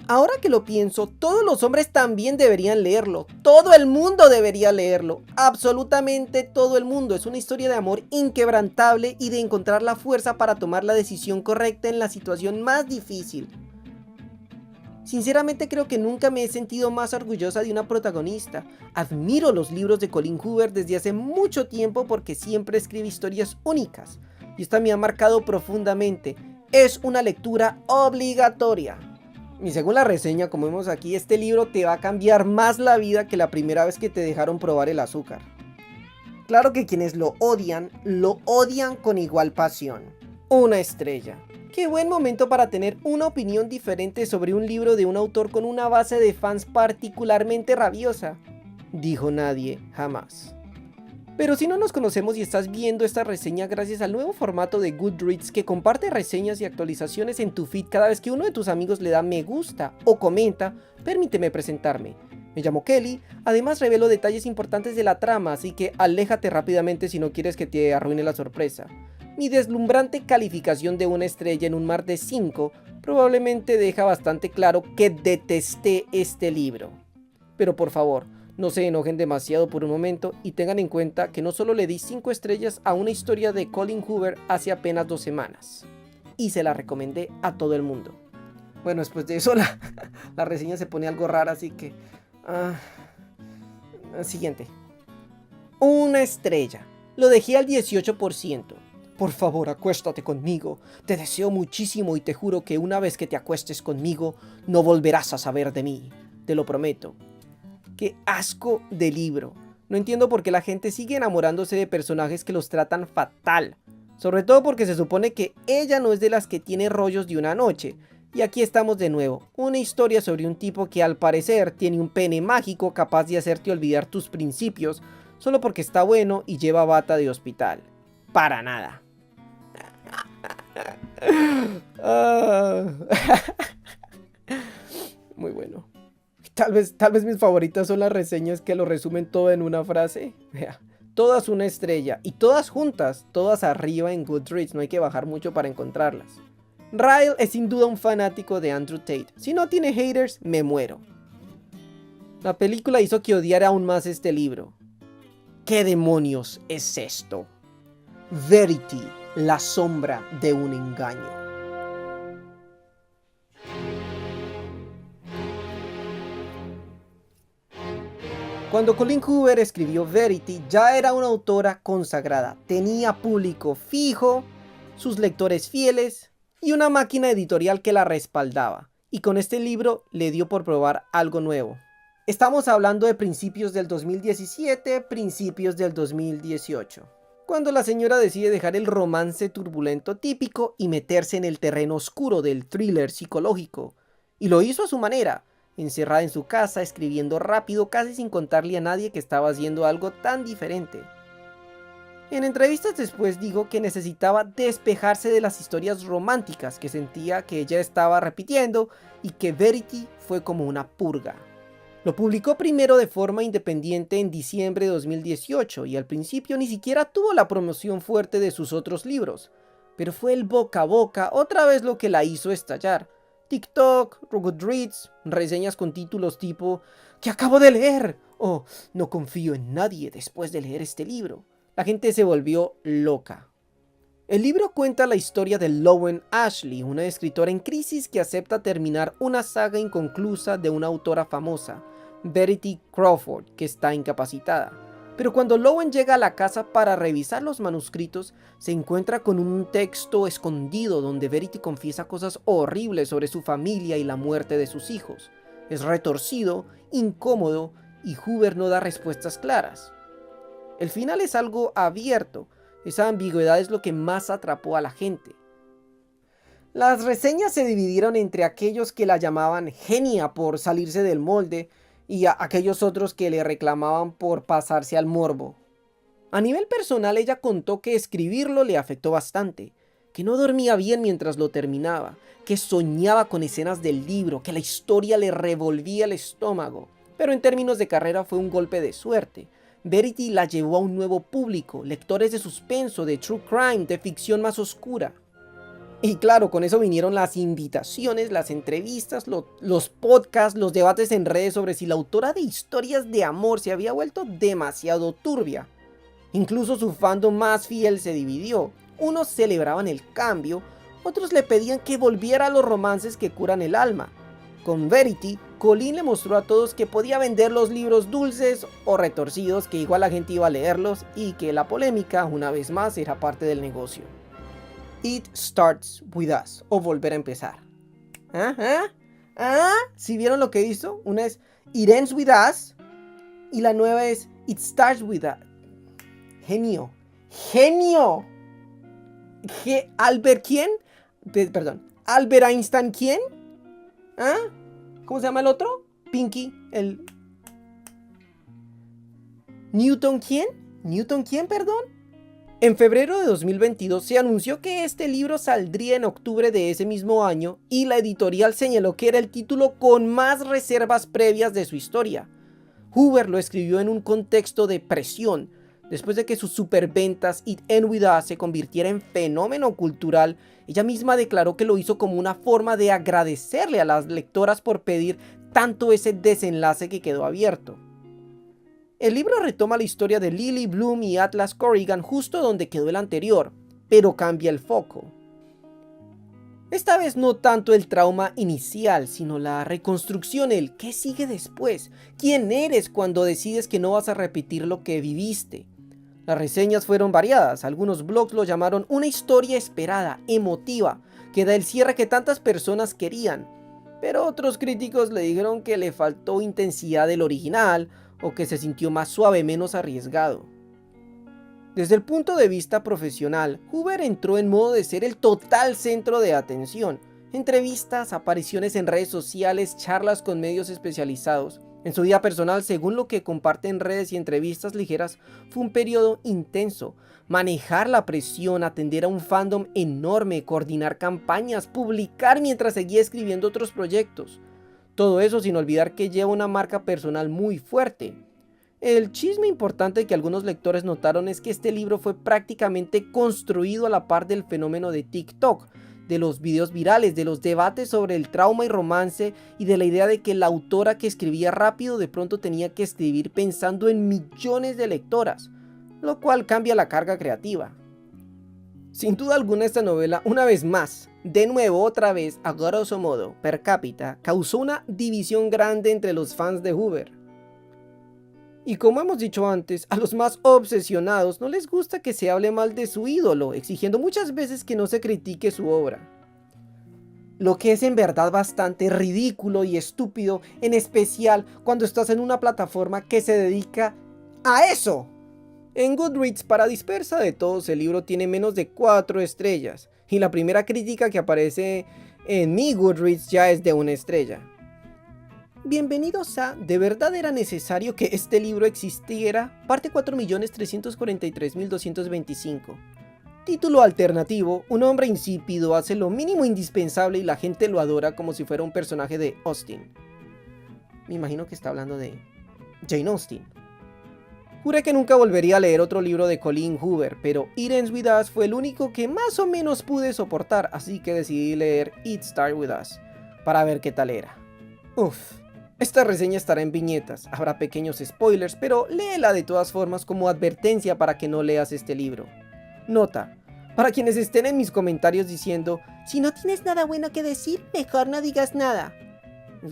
Speaker 1: Ahora que lo pienso, todos los hombres también deberían leerlo. Todo el mundo debería leerlo. Absolutamente todo el mundo. Es una historia de amor inquebrantable y de encontrar la fuerza para tomar la decisión correcta en la situación más difícil. Sinceramente creo que nunca me he sentido más orgullosa de una protagonista. Admiro los libros de Colleen Hoover desde hace mucho tiempo porque siempre escribe historias únicas. Y esta me ha marcado profundamente. Es una lectura obligatoria. Y según la reseña, como vemos aquí, este libro te va a cambiar más la vida que la primera vez que te dejaron probar el azúcar. Claro que quienes lo odian con igual pasión. Una estrella. Qué buen momento para tener una opinión diferente sobre un libro de un autor con una base de fans particularmente rabiosa. Dijo nadie, jamás. Pero si no nos conocemos y estás viendo esta reseña gracias al nuevo formato de Goodreads que comparte reseñas y actualizaciones en tu feed cada vez que uno de tus amigos le da me gusta o comenta, permíteme presentarme. Me llamo Kelly, además revelo detalles importantes de la trama, así que aléjate rápidamente si no quieres que te arruine la sorpresa. Mi deslumbrante calificación de 1 estrella en un mar de 5 probablemente deja bastante claro que detesté este libro. Pero por favor, no se enojen demasiado por un momento y tengan en cuenta que no solo le di 5 estrellas a una historia de Colleen Hoover hace apenas 2 semanas. Y se la recomendé a todo el mundo. Bueno, después de eso la reseña se pone algo rara, así que... Siguiente. 1 estrella. Lo dejé al 18%. Por favor, acuéstate conmigo. Te deseo muchísimo y te juro que una vez que te acuestes conmigo, no volverás a saber de mí. Te lo prometo. ¡Qué asco de libro! No entiendo por qué la gente sigue enamorándose de personajes que los tratan fatal. Sobre todo porque se supone que ella no es de las que tiene rollos de una noche. Y aquí estamos de nuevo. Una historia sobre un tipo que al parecer tiene un pene mágico capaz de hacerte olvidar tus principios solo porque está bueno y lleva bata de hospital. Para nada. Muy bueno. Tal vez mis favoritas son las reseñas que lo resumen todo en una frase. Todas 1 estrella y todas juntas, todas arriba en Goodreads, no hay que bajar mucho para encontrarlas. Ryle es sin duda un fanático de Andrew Tate. Si no tiene haters, me muero. La película hizo que odiara aún más este libro. ¿Qué demonios es esto? Verity, la sombra de un engaño. Cuando Colleen Hoover escribió Verity, ya era una autora consagrada. Tenía público fijo, sus lectores fieles y una máquina editorial que la respaldaba. Y con este libro le dio por probar algo nuevo. Estamos hablando de principios del 2017, principios del 2018. Cuando la señora decide dejar el romance turbulento típico y meterse en el terreno oscuro del thriller psicológico. Y lo hizo a su manera, encerrada en su casa, escribiendo rápido, casi sin contarle a nadie que estaba haciendo algo tan diferente. En entrevistas después dijo que necesitaba despejarse de las historias románticas que sentía que ella estaba repitiendo y que Verity fue como una purga. Lo publicó primero de forma independiente en diciembre de 2018 y al principio ni siquiera tuvo la promoción fuerte de sus otros libros, pero fue el boca a boca otra vez lo que la hizo estallar. TikTok, Goodreads, reseñas con títulos tipo «¿Qué acabo de leer?» o «No confío en nadie después de leer este libro». La gente se volvió loca. El libro cuenta la historia de Lowen Ashley, una escritora en crisis que acepta terminar una saga inconclusa de una autora famosa, Verity Crawford, que está incapacitada. Pero cuando Lowen llega a la casa para revisar los manuscritos, se encuentra con un texto escondido donde Verity confiesa cosas horribles sobre su familia y la muerte de sus hijos. Es retorcido, incómodo y Hoover no da respuestas claras. El final es algo abierto. Esa ambigüedad es lo que más atrapó a la gente. Las reseñas se dividieron entre aquellos que la llamaban genia por salirse del molde y a aquellos otros que le reclamaban por pasarse al morbo. A nivel personal, ella contó que escribirlo le afectó bastante, que no dormía bien mientras lo terminaba, que soñaba con escenas del libro, que la historia le revolvía el estómago. Pero en términos de carrera fue un golpe de suerte. Verity la llevó a un nuevo público, lectores de suspenso, de true crime, de ficción más oscura. Y claro, con eso vinieron las invitaciones, las entrevistas, los podcasts, los debates en redes sobre si la autora de historias de amor se había vuelto demasiado turbia. Incluso su fandom más fiel se dividió. Unos celebraban el cambio, otros le pedían que volviera a los romances que curan el alma. Con Verity, Colleen le mostró a todos que podía vender los libros dulces o retorcidos, que igual la gente iba a leerlos y que la polémica, una vez más, era parte del negocio. It starts with us, o volver a empezar. ¿Sí vieron lo que hizo? Una es It ends with us y la nueva es It starts with us. Genio. ¡Genio! ¿Albert quién? Perdón. ¿Albert Einstein quién? ¿Cómo se llama el otro? Pinky. El... ¿Newton quién? ¿Newton quién, perdón? En febrero de 2022 se anunció que este libro saldría en octubre de ese mismo año y la editorial señaló que era el título con más reservas previas de su historia. Hoover lo escribió en un contexto de presión, después de que sus superventas It Ends With Us se convirtiera en fenómeno cultural. Ella misma declaró que lo hizo como una forma de agradecerle a las lectoras por pedir tanto ese desenlace que quedó abierto. El libro retoma la historia de Lily Bloom y Atlas Corrigan justo donde quedó el anterior, pero cambia el foco. Esta vez no tanto el trauma inicial, sino la reconstrucción, el qué sigue después, quién eres cuando decides que no vas a repetir lo que viviste. Las reseñas fueron variadas, algunos blogs lo llamaron una historia esperada, emotiva, que da el cierre que tantas personas querían, pero otros críticos le dijeron que le faltó intensidad del original, o que se sintió más suave, menos arriesgado. Desde el punto de vista profesional, Hoover entró en modo de ser el total centro de atención. Entrevistas, apariciones en redes sociales, charlas con medios especializados. En su vida personal, según lo que comparte en redes y entrevistas ligeras, fue un periodo intenso. Manejar la presión, atender a un fandom enorme, coordinar campañas, publicar mientras seguía escribiendo otros proyectos. Todo eso sin olvidar que lleva una marca personal muy fuerte. El chisme importante que algunos lectores notaron es que este libro fue prácticamente construido a la par del fenómeno de TikTok, de los videos virales, de los debates sobre el trauma y romance y de la idea de que la autora que escribía rápido de pronto tenía que escribir pensando en millones de lectoras, lo cual cambia la carga creativa. Sin duda alguna esta novela, una vez más, de nuevo otra vez, a grosso modo, per cápita, causó una división grande entre los fans de Hoover. Y como hemos dicho antes, a los más obsesionados no les gusta que se hable mal de su ídolo, exigiendo muchas veces que no se critique su obra. Lo que es en verdad bastante ridículo y estúpido, en especial cuando estás en una plataforma que se dedica a eso. En Goodreads, para dispersa de todos, el libro tiene menos de 4 estrellas, y la primera crítica que aparece en mi Goodreads ya es de 1 estrella. Bienvenidos a ¿De verdad era necesario que este libro existiera? Parte 4.343.225. Título alternativo: un hombre insípido hace lo mínimo indispensable y la gente lo adora como si fuera un personaje de Austen. Me imagino que está hablando de Jane Austen. Juré que nunca volvería a leer otro libro de Colleen Hoover, pero It Ends With Us fue el único que más o menos pude soportar, así que decidí leer It Starts With Us, para ver qué tal era. Esta reseña estará en viñetas, habrá pequeños spoilers, pero léela de todas formas como advertencia para que no leas este libro. Nota: para quienes estén en mis comentarios diciendo, si no tienes nada bueno que decir, mejor no digas nada.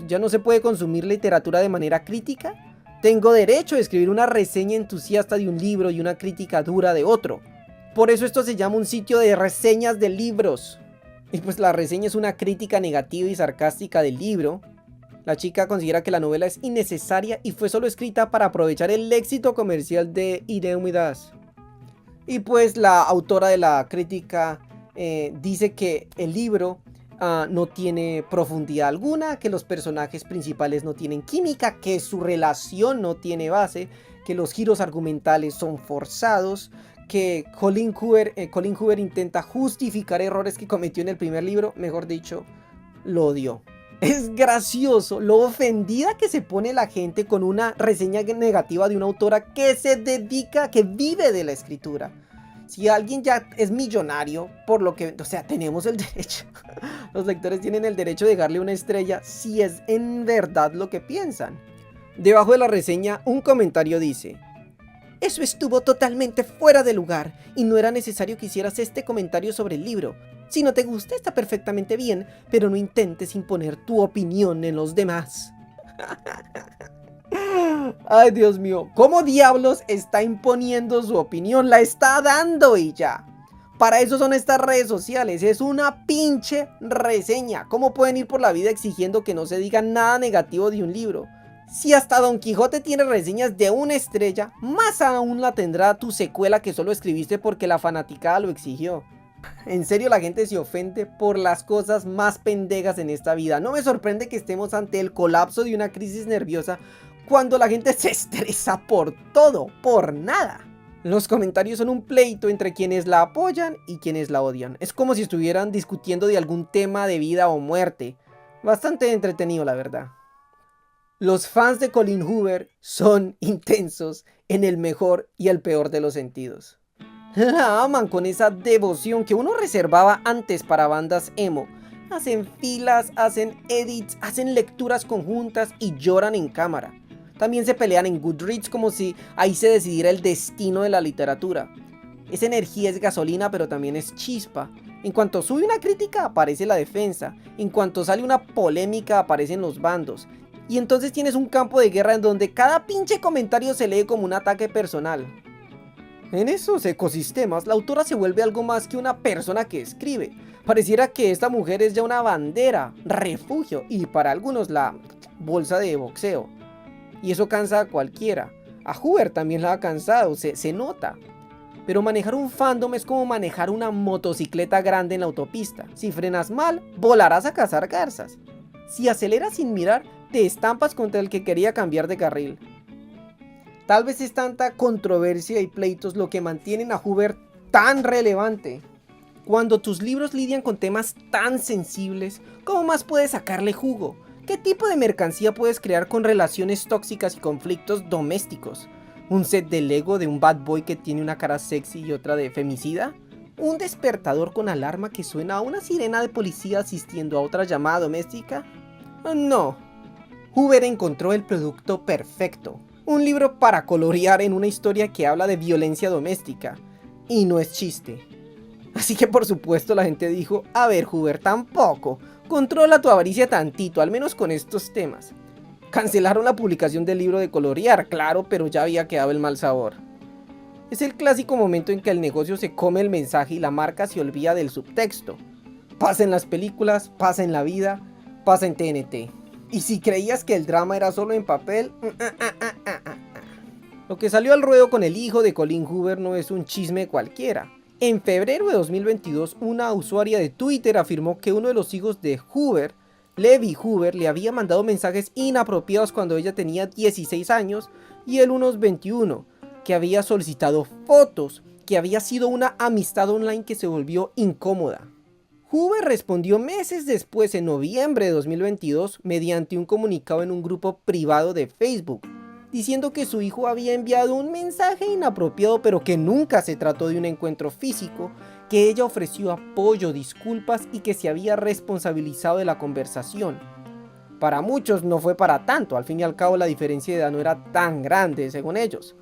Speaker 1: ¿Ya no se puede consumir literatura de manera crítica? Tengo derecho a escribir una reseña entusiasta de un libro y una crítica dura de otro. Por eso esto se llama un sitio de reseñas de libros. Y pues la reseña es una crítica negativa y sarcástica del libro. La chica considera que la novela es innecesaria y fue solo escrita para aprovechar el éxito comercial de It Ends With Us. Y pues la autora de la crítica dice que el libro no tiene profundidad alguna, que los personajes principales no tienen química, que su relación no tiene base, que los giros argumentales son forzados, que Colleen Hoover intenta justificar errores que cometió en el primer libro, mejor dicho, lo odió. Es gracioso lo ofendida que se pone la gente con una reseña negativa de una autora que se dedica, que vive de la escritura. Si alguien ya es millonario, por lo que, o sea, tenemos el derecho, los lectores tienen el derecho de darle una estrella si es en verdad lo que piensan. Debajo de la reseña, un comentario dice: eso estuvo totalmente fuera de lugar y no era necesario que hicieras este comentario sobre el libro. Si no te gusta, está perfectamente bien, pero no intentes imponer tu opinión en los demás. Ay, Dios mío, ¿cómo diablos está imponiendo su opinión? La está dando y ya. Para eso son estas redes sociales, es una pinche reseña. ¿Cómo pueden ir por la vida exigiendo que no se diga nada negativo de un libro? Si hasta Don Quijote tiene reseñas de 1 estrella, más aún la tendrá tu secuela que solo escribiste porque la fanaticada lo exigió. En serio, la gente se ofende por las cosas más pendejas en esta vida. No me sorprende que estemos ante el colapso de una crisis nerviosa cuando la gente se estresa por todo, por nada. Los comentarios son un pleito entre quienes la apoyan y quienes la odian. Es como si estuvieran discutiendo de algún tema de vida o muerte. Bastante entretenido, la verdad. Los fans de Colleen Hoover son intensos en el mejor y el peor de los sentidos. La aman con esa devoción que uno reservaba antes para bandas emo. Hacen filas, hacen edits, hacen lecturas conjuntas y lloran en cámara. También se pelean en Goodreads como si ahí se decidiera el destino de la literatura. Esa energía es gasolina, pero también es chispa. En cuanto sube una crítica, aparece la defensa. En cuanto sale una polémica, aparecen los bandos. Y entonces tienes un campo de guerra en donde cada pinche comentario se lee como un ataque personal. En esos ecosistemas, la autora se vuelve algo más que una persona que escribe. Pareciera que esta mujer es ya una bandera, refugio y para algunos la bolsa de boxeo. Y eso cansa a cualquiera. A Hoover también la ha cansado, se nota. Pero manejar un fandom es como manejar una motocicleta grande en la autopista. Si frenas mal, volarás a cazar garzas. Si aceleras sin mirar, te estampas contra el que quería cambiar de carril. Tal vez es tanta controversia y pleitos lo que mantienen a Hoover tan relevante. Cuando tus libros lidian con temas tan sensibles, ¿cómo más puedes sacarle jugo? ¿Qué tipo de mercancía puedes crear con relaciones tóxicas y conflictos domésticos? ¿Un set de Lego de un bad boy que tiene una cara sexy y otra de femicida? ¿Un despertador con alarma que suena a una sirena de policía asistiendo a otra llamada doméstica? No. Hoover encontró el producto perfecto. Un libro para colorear en una historia que habla de violencia doméstica. Y no es chiste. Así que por supuesto la gente dijo: a ver, Hoover, tampoco. Controla tu avaricia tantito, al menos con estos temas. Cancelaron la publicación del libro de colorear, claro, pero ya había quedado el mal sabor. Es el clásico momento en que el negocio se come el mensaje y la marca se olvida del subtexto. Pasa en las películas, pasa en la vida, pasa en TNT. Y si creías que el drama era solo en papel, lo que salió al ruedo con el hijo de Colleen Hoover no es un chisme cualquiera. En febrero de 2022, una usuaria de Twitter afirmó que uno de los hijos de Hoover, Levi Hoover, le había mandado mensajes inapropiados cuando ella tenía 16 años y él unos 21, que había solicitado fotos, que había sido una amistad online que se volvió incómoda. Hoover respondió meses después, en noviembre de 2022, mediante un comunicado en un grupo privado de Facebook, diciendo que su hijo había enviado un mensaje inapropiado pero que nunca se trató de un encuentro físico, que ella ofreció apoyo, disculpas y que se había responsabilizado de la conversación. Para muchos no fue para tanto, al fin y al cabo la diferencia de edad no era tan grande según ellos.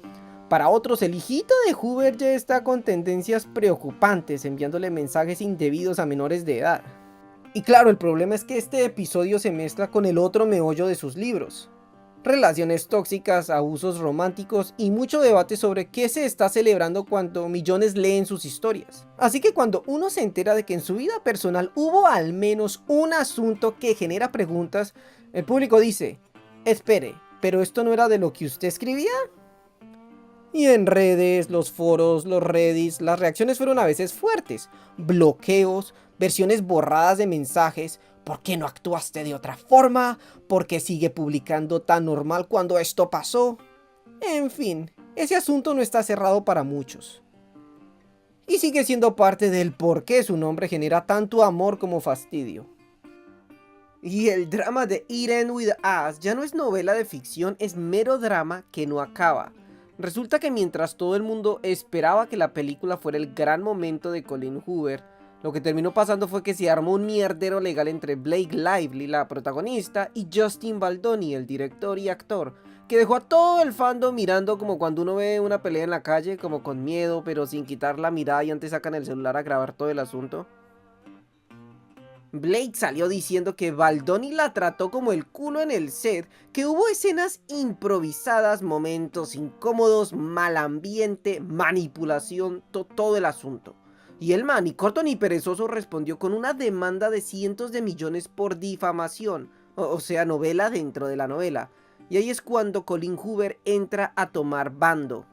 Speaker 1: Para otros, el hijito de Hoover ya está con tendencias preocupantes, enviándole mensajes indebidos a menores de edad. Y claro, el problema es que este episodio se mezcla con el otro meollo de sus libros. Relaciones tóxicas, abusos románticos y mucho debate sobre qué se está celebrando cuando millones leen sus historias. Así que cuando uno se entera de que en su vida personal hubo al menos un asunto que genera preguntas, el público dice: espere, ¿pero esto no era de lo que usted escribía? Y en redes, los foros, los reddits, las reacciones fueron a veces fuertes. Bloqueos, versiones borradas de mensajes. ¿Por qué no actuaste de otra forma? ¿Por qué sigue publicando tan normal cuando esto pasó? En fin, ese asunto no está cerrado para muchos. Y sigue siendo parte del por qué su nombre genera tanto amor como fastidio. Y el drama de It Ends With Us ya no es novela de ficción, es mero drama que no acaba. Resulta que mientras todo el mundo esperaba que la película fuera el gran momento de Colleen Hoover, lo que terminó pasando fue que se armó un mierdero legal entre Blake Lively, la protagonista, y Justin Baldoni, el director y actor, que dejó a todo el fandom mirando como cuando uno ve una pelea en la calle, como con miedo, pero sin quitar la mirada y antes sacan el celular a grabar todo el asunto. Blake salió diciendo que Baldoni la trató como el culo en el set, que hubo escenas improvisadas, momentos incómodos, mal ambiente, manipulación, todo el asunto. Y el man, ni corto ni perezoso, respondió con una demanda de cientos de millones por difamación, o sea, novela dentro de la novela. Y ahí es cuando Colleen Hoover entra a tomar bando.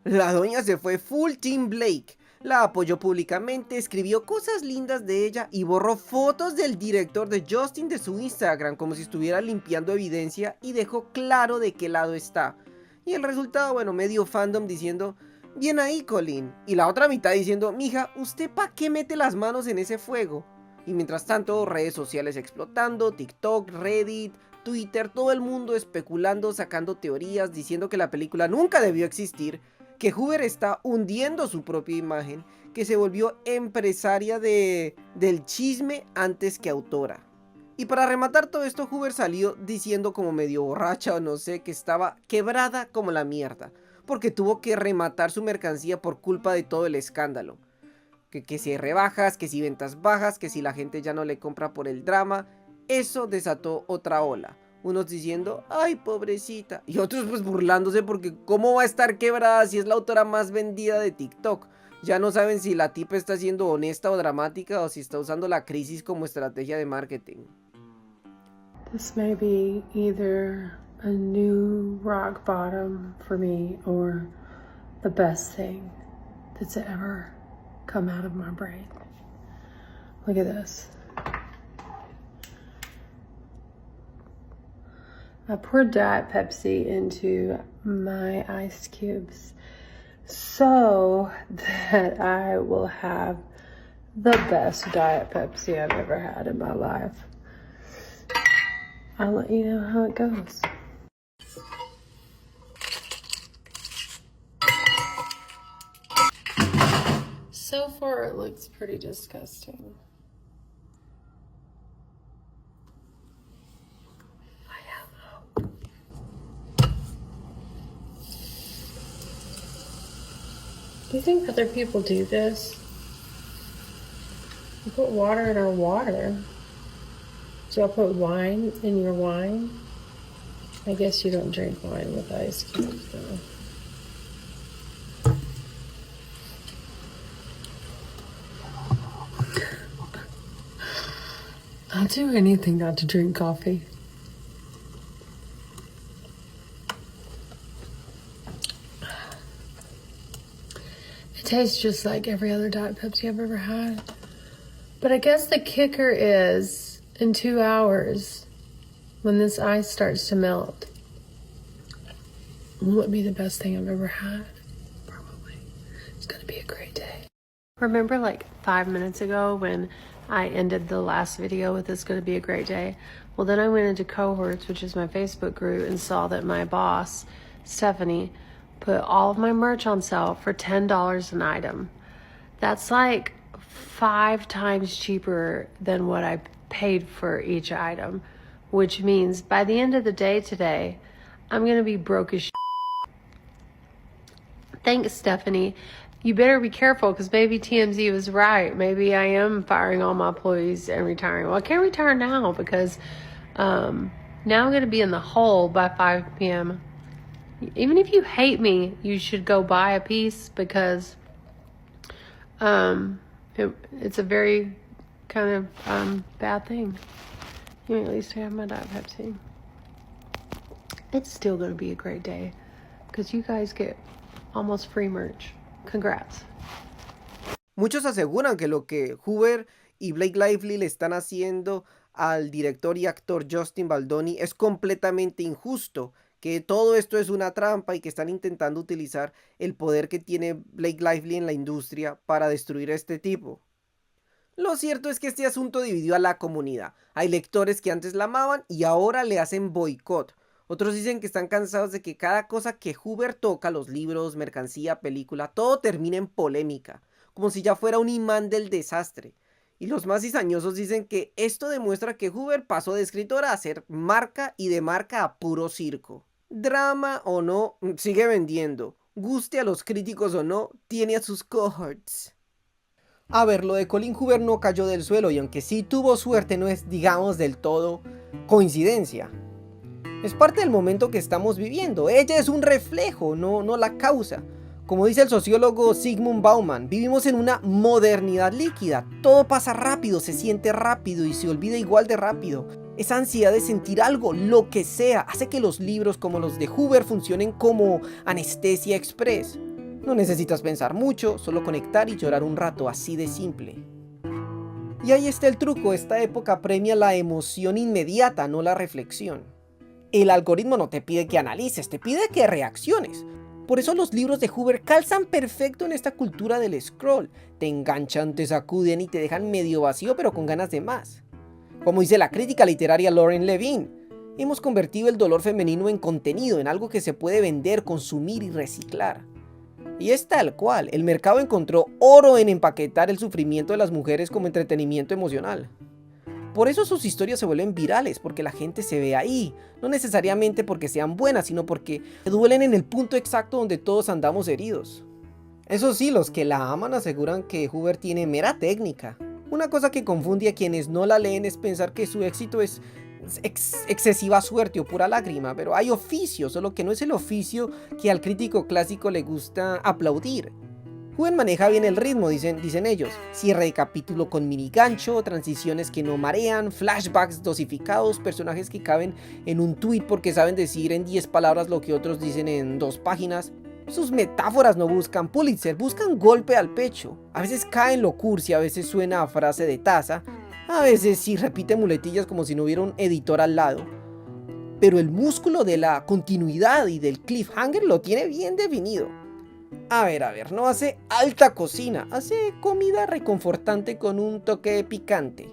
Speaker 1: La doña se fue full Team Blake, la apoyó públicamente, escribió cosas lindas de ella y borró fotos del director de Justin de su Instagram como si estuviera limpiando evidencia y dejó claro de qué lado está. Y el resultado, bueno, medio fandom diciendo, bien ahí Colleen, y la otra mitad diciendo, mija, ¿usted pa' qué mete las manos en ese fuego? Y mientras tanto, redes sociales explotando, TikTok, Reddit, Twitter, todo el mundo especulando, sacando teorías, diciendo que la película nunca debió existir, que Hoover está hundiendo su propia imagen, que se volvió empresaria del chisme antes que autora. Y para rematar todo esto, Hoover salió diciendo como medio borracha o no sé, que estaba quebrada como la mierda, porque tuvo que rematar su mercancía por culpa de todo el escándalo. Que si hay rebajas, que si ventas bajas, que si la gente ya no le compra por el drama, eso desató otra ola. Unos diciendo, ay pobrecita, y otros pues burlándose porque cómo va a estar quebrada si es la autora más vendida de TikTok. Ya no saben si la tipa está siendo honesta o dramática o si está usando la crisis como estrategia de marketing.
Speaker 6: This may be either a new rock bottom for me or the best thing that's ever come out of my brain. Look at this. I poured Diet Pepsi into my ice cubes so that I will have the best Diet Pepsi I've ever had in my life. I'll let you know how it goes. So far, it looks pretty disgusting. Do you think other people do this? You put water in our water. Do y'all put wine in your wine? I guess you don't drink wine with ice cubes, though. I'll do anything not to drink coffee. It tastes just like every other Diet Pepsi I've ever had. But I guess the kicker is, in 2 hours, when this ice starts to melt, will it be the best thing I've ever had? Probably. It's gonna be a great day.
Speaker 3: Remember like 5 minutes ago when I ended the last video with "It's gonna be a great day"? Well, then I went into Cohorts, which is my Facebook group, and saw that my boss, Stephanie, put all of my merch on sale for $10 an item. That's like 5 times cheaper than what I paid for each item, which means by the end of the day today, I'm gonna be broke as shit. Thanks, Stephanie. You better be careful because maybe TMZ was right. Maybe I am firing all my employees and retiring. Well, I can't retire now because now I'm going to be in the hole by 5 p.m. Even if you hate me, you should go buy a piece because it's a very kind of bad thing. At least I have my Diet Pepsi. It's still going to be a great day.
Speaker 6: because you guys get almost free merch. Congrats.
Speaker 1: Muchos aseguran que lo que Hoover y Blake Lively le están haciendo al director y actor Justin Baldoni es completamente injusto, que todo esto es una trampa y que están intentando utilizar el poder que tiene Blake Lively en la industria para destruir a este tipo. Lo cierto es que este asunto dividió a la comunidad. Hay lectores que antes la amaban y ahora le hacen boicot. Otros dicen que están cansados de que cada cosa que Hoover toca, los libros, mercancía, película, todo termina en polémica, como si ya fuera un imán del desastre. Y los más cizañosos dicen que esto demuestra que Hoover pasó de escritora a ser marca y de marca a puro circo. Drama o no, sigue vendiendo. Guste a los críticos o no, tiene a sus cohorts. A ver, lo de Colleen Hoover no cayó del suelo y aunque sí tuvo suerte no es, digamos, del todo coincidencia. Es parte del momento que estamos viviendo. Ella es un reflejo, no la causa. Como dice el sociólogo Zygmunt Bauman, vivimos en una modernidad líquida. Todo pasa rápido, se siente rápido y se olvida igual de rápido. Esa ansiedad de sentir algo, lo que sea, hace que los libros como los de Hoover funcionen como anestesia express. No necesitas pensar mucho, solo conectar y llorar un rato, así de simple. Y ahí está el truco, esta época premia la emoción inmediata, no la reflexión. El algoritmo no te pide que analices, te pide que reacciones. Por eso los libros de Hoover calzan perfecto en esta cultura del scroll. Te enganchan, te sacuden y te dejan medio vacío pero con ganas de más. Como dice la crítica literaria Lauren Levine, hemos convertido el dolor femenino en contenido, en algo que se puede vender, consumir y reciclar. Y es tal cual, el mercado encontró oro en empaquetar el sufrimiento de las mujeres como entretenimiento emocional. Por eso sus historias se vuelven virales, porque la gente se ve ahí, no necesariamente porque sean buenas, sino porque duelen en el punto exacto donde todos andamos heridos. Eso sí, los que la aman aseguran que Hoover tiene mera técnica. Una cosa que confunde a quienes no la leen es pensar que su éxito es excesiva suerte o pura lágrima, pero hay oficio, solo que no es el oficio que al crítico clásico le gusta aplaudir. Hoover maneja bien el ritmo, dicen ellos. Cierre de capítulo con mini gancho, transiciones que no marean, flashbacks dosificados, personajes que caben en un tweet porque saben decir en 10 palabras lo que otros dicen en 2 páginas. Sus metáforas no buscan Pulitzer, buscan golpe al pecho. A veces cae en lo cursi, a veces suena a frase de taza, a veces sí repite muletillas como si no hubiera un editor al lado. Pero el músculo de la continuidad y del cliffhanger lo tiene bien definido. A ver, no hace alta cocina, hace comida reconfortante con un toque picante.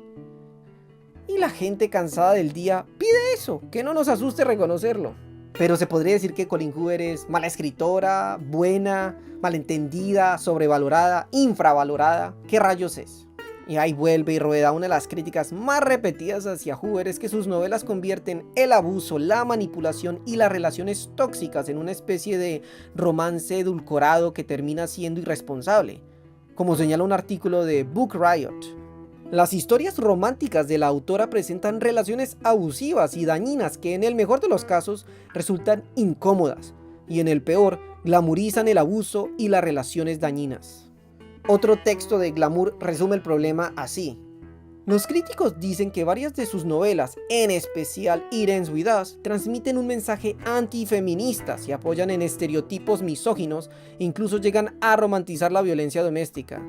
Speaker 1: Y la gente cansada del día pide eso, que no nos asuste reconocerlo. Pero se podría decir que Colleen Hoover es mala escritora, buena, malentendida, sobrevalorada, infravalorada. ¿Qué rayos es? Y ahí vuelve y rueda. Una de las críticas más repetidas hacia Hoover es que sus novelas convierten el abuso, la manipulación y las relaciones tóxicas en una especie de romance edulcorado que termina siendo irresponsable, como señala un artículo de Book Riot. Las historias románticas de la autora presentan relaciones abusivas y dañinas que en el mejor de los casos resultan incómodas y en el peor glamurizan el abuso y las relaciones dañinas. Otro texto de Glamour resume el problema así. Los críticos dicen que varias de sus novelas, en especial It Ends With Us, transmiten un mensaje antifeminista, se apoyan en estereotipos misóginos e incluso llegan a romantizar la violencia doméstica.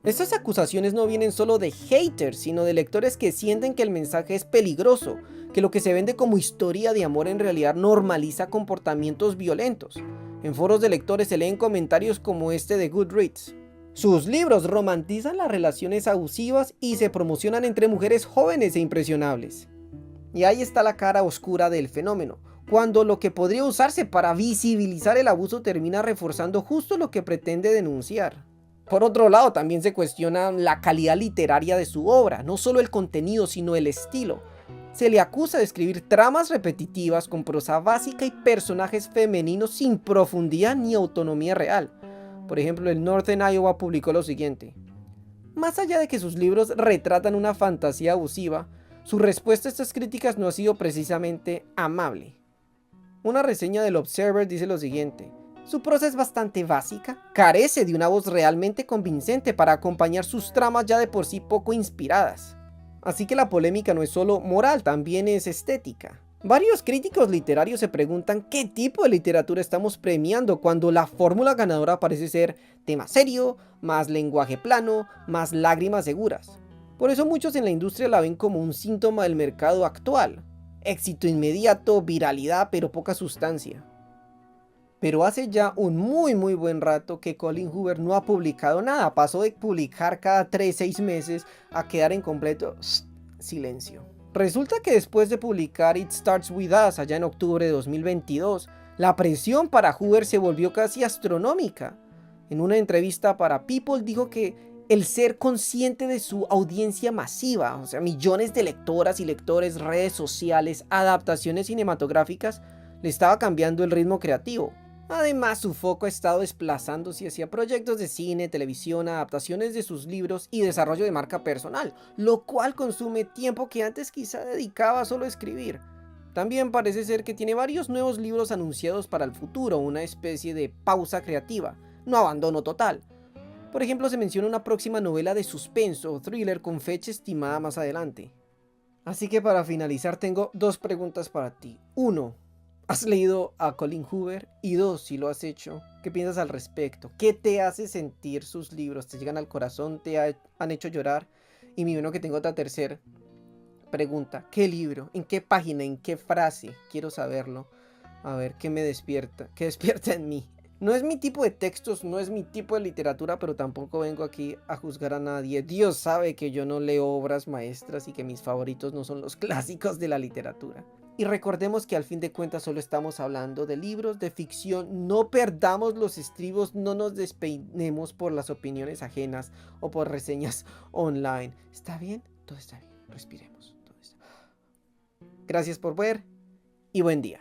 Speaker 1: Estas acusaciones no vienen solo de haters, sino de lectores que sienten que el mensaje es peligroso, que lo que se vende como historia de amor en realidad normaliza comportamientos violentos. En foros de lectores se leen comentarios como este de Goodreads. Sus libros romantizan las relaciones abusivas y se promocionan entre mujeres jóvenes e impresionables. Y ahí está la cara oscura del fenómeno, cuando lo que podría usarse para visibilizar el abuso termina reforzando justo lo que pretende denunciar. Por otro lado, también se cuestiona la calidad literaria de su obra, no solo el contenido, sino el estilo. Se le acusa de escribir tramas repetitivas con prosa básica y personajes femeninos sin profundidad ni autonomía real. Por ejemplo, el Northern Iowa publicó lo siguiente: más allá de que sus libros retratan una fantasía abusiva, su respuesta a estas críticas no ha sido precisamente amable. Una reseña del Observer dice lo siguiente: su prosa es bastante básica, carece de una voz realmente convincente para acompañar sus tramas ya de por sí poco inspiradas. Así que la polémica no es solo moral, también es estética. Varios críticos literarios se preguntan qué tipo de literatura estamos premiando cuando la fórmula ganadora parece ser tema serio, más lenguaje plano, más lágrimas seguras. Por eso muchos en la industria la ven como un síntoma del mercado actual. Éxito inmediato, viralidad, pero poca sustancia. Pero hace ya un muy buen rato que Colin Hoover no ha publicado nada. Pasó de publicar cada 3-6 meses a quedar en completo silencio. Resulta que después de publicar It Starts With Us allá en octubre de 2022, la presión para Hoover se volvió casi astronómica. En una entrevista para People dijo que el ser consciente de su audiencia masiva, o sea, millones de lectoras y lectores, redes sociales, adaptaciones cinematográficas, le estaba cambiando el ritmo creativo. Además, su foco ha estado desplazándose hacia proyectos de cine, televisión, adaptaciones de sus libros y desarrollo de marca personal, lo cual consume tiempo que antes quizá dedicaba solo a escribir. También parece ser que tiene varios nuevos libros anunciados para el futuro, una especie de pausa creativa, no abandono total. Por ejemplo, se menciona una próxima novela de suspenso o thriller con fecha estimada más adelante. Así que para finalizar tengo 2 preguntas para ti. 1. ¿Has leído a Colin Hoover? Y 2, si lo has hecho, ¿qué piensas al respecto? ¿Qué te hace sentir sus libros? ¿Te llegan al corazón? ¿Te han hecho llorar? Y me imagino que tengo otra tercera pregunta. ¿Qué libro? ¿En qué página? ¿En qué frase? Quiero saberlo. A ver, ¿qué me despierta? ¿Qué despierta en mí? No es mi tipo de textos, no es mi tipo de literatura, pero tampoco vengo aquí a juzgar a nadie. Dios sabe que yo no leo obras maestras y que mis favoritos no son los clásicos de la literatura. Y recordemos que al fin de cuentas solo estamos hablando de libros de ficción. No perdamos los estribos, no nos despeinemos por las opiniones ajenas o por reseñas online. ¿Está bien? Todo está bien. Respiremos. Todo está... Gracias por ver y buen día.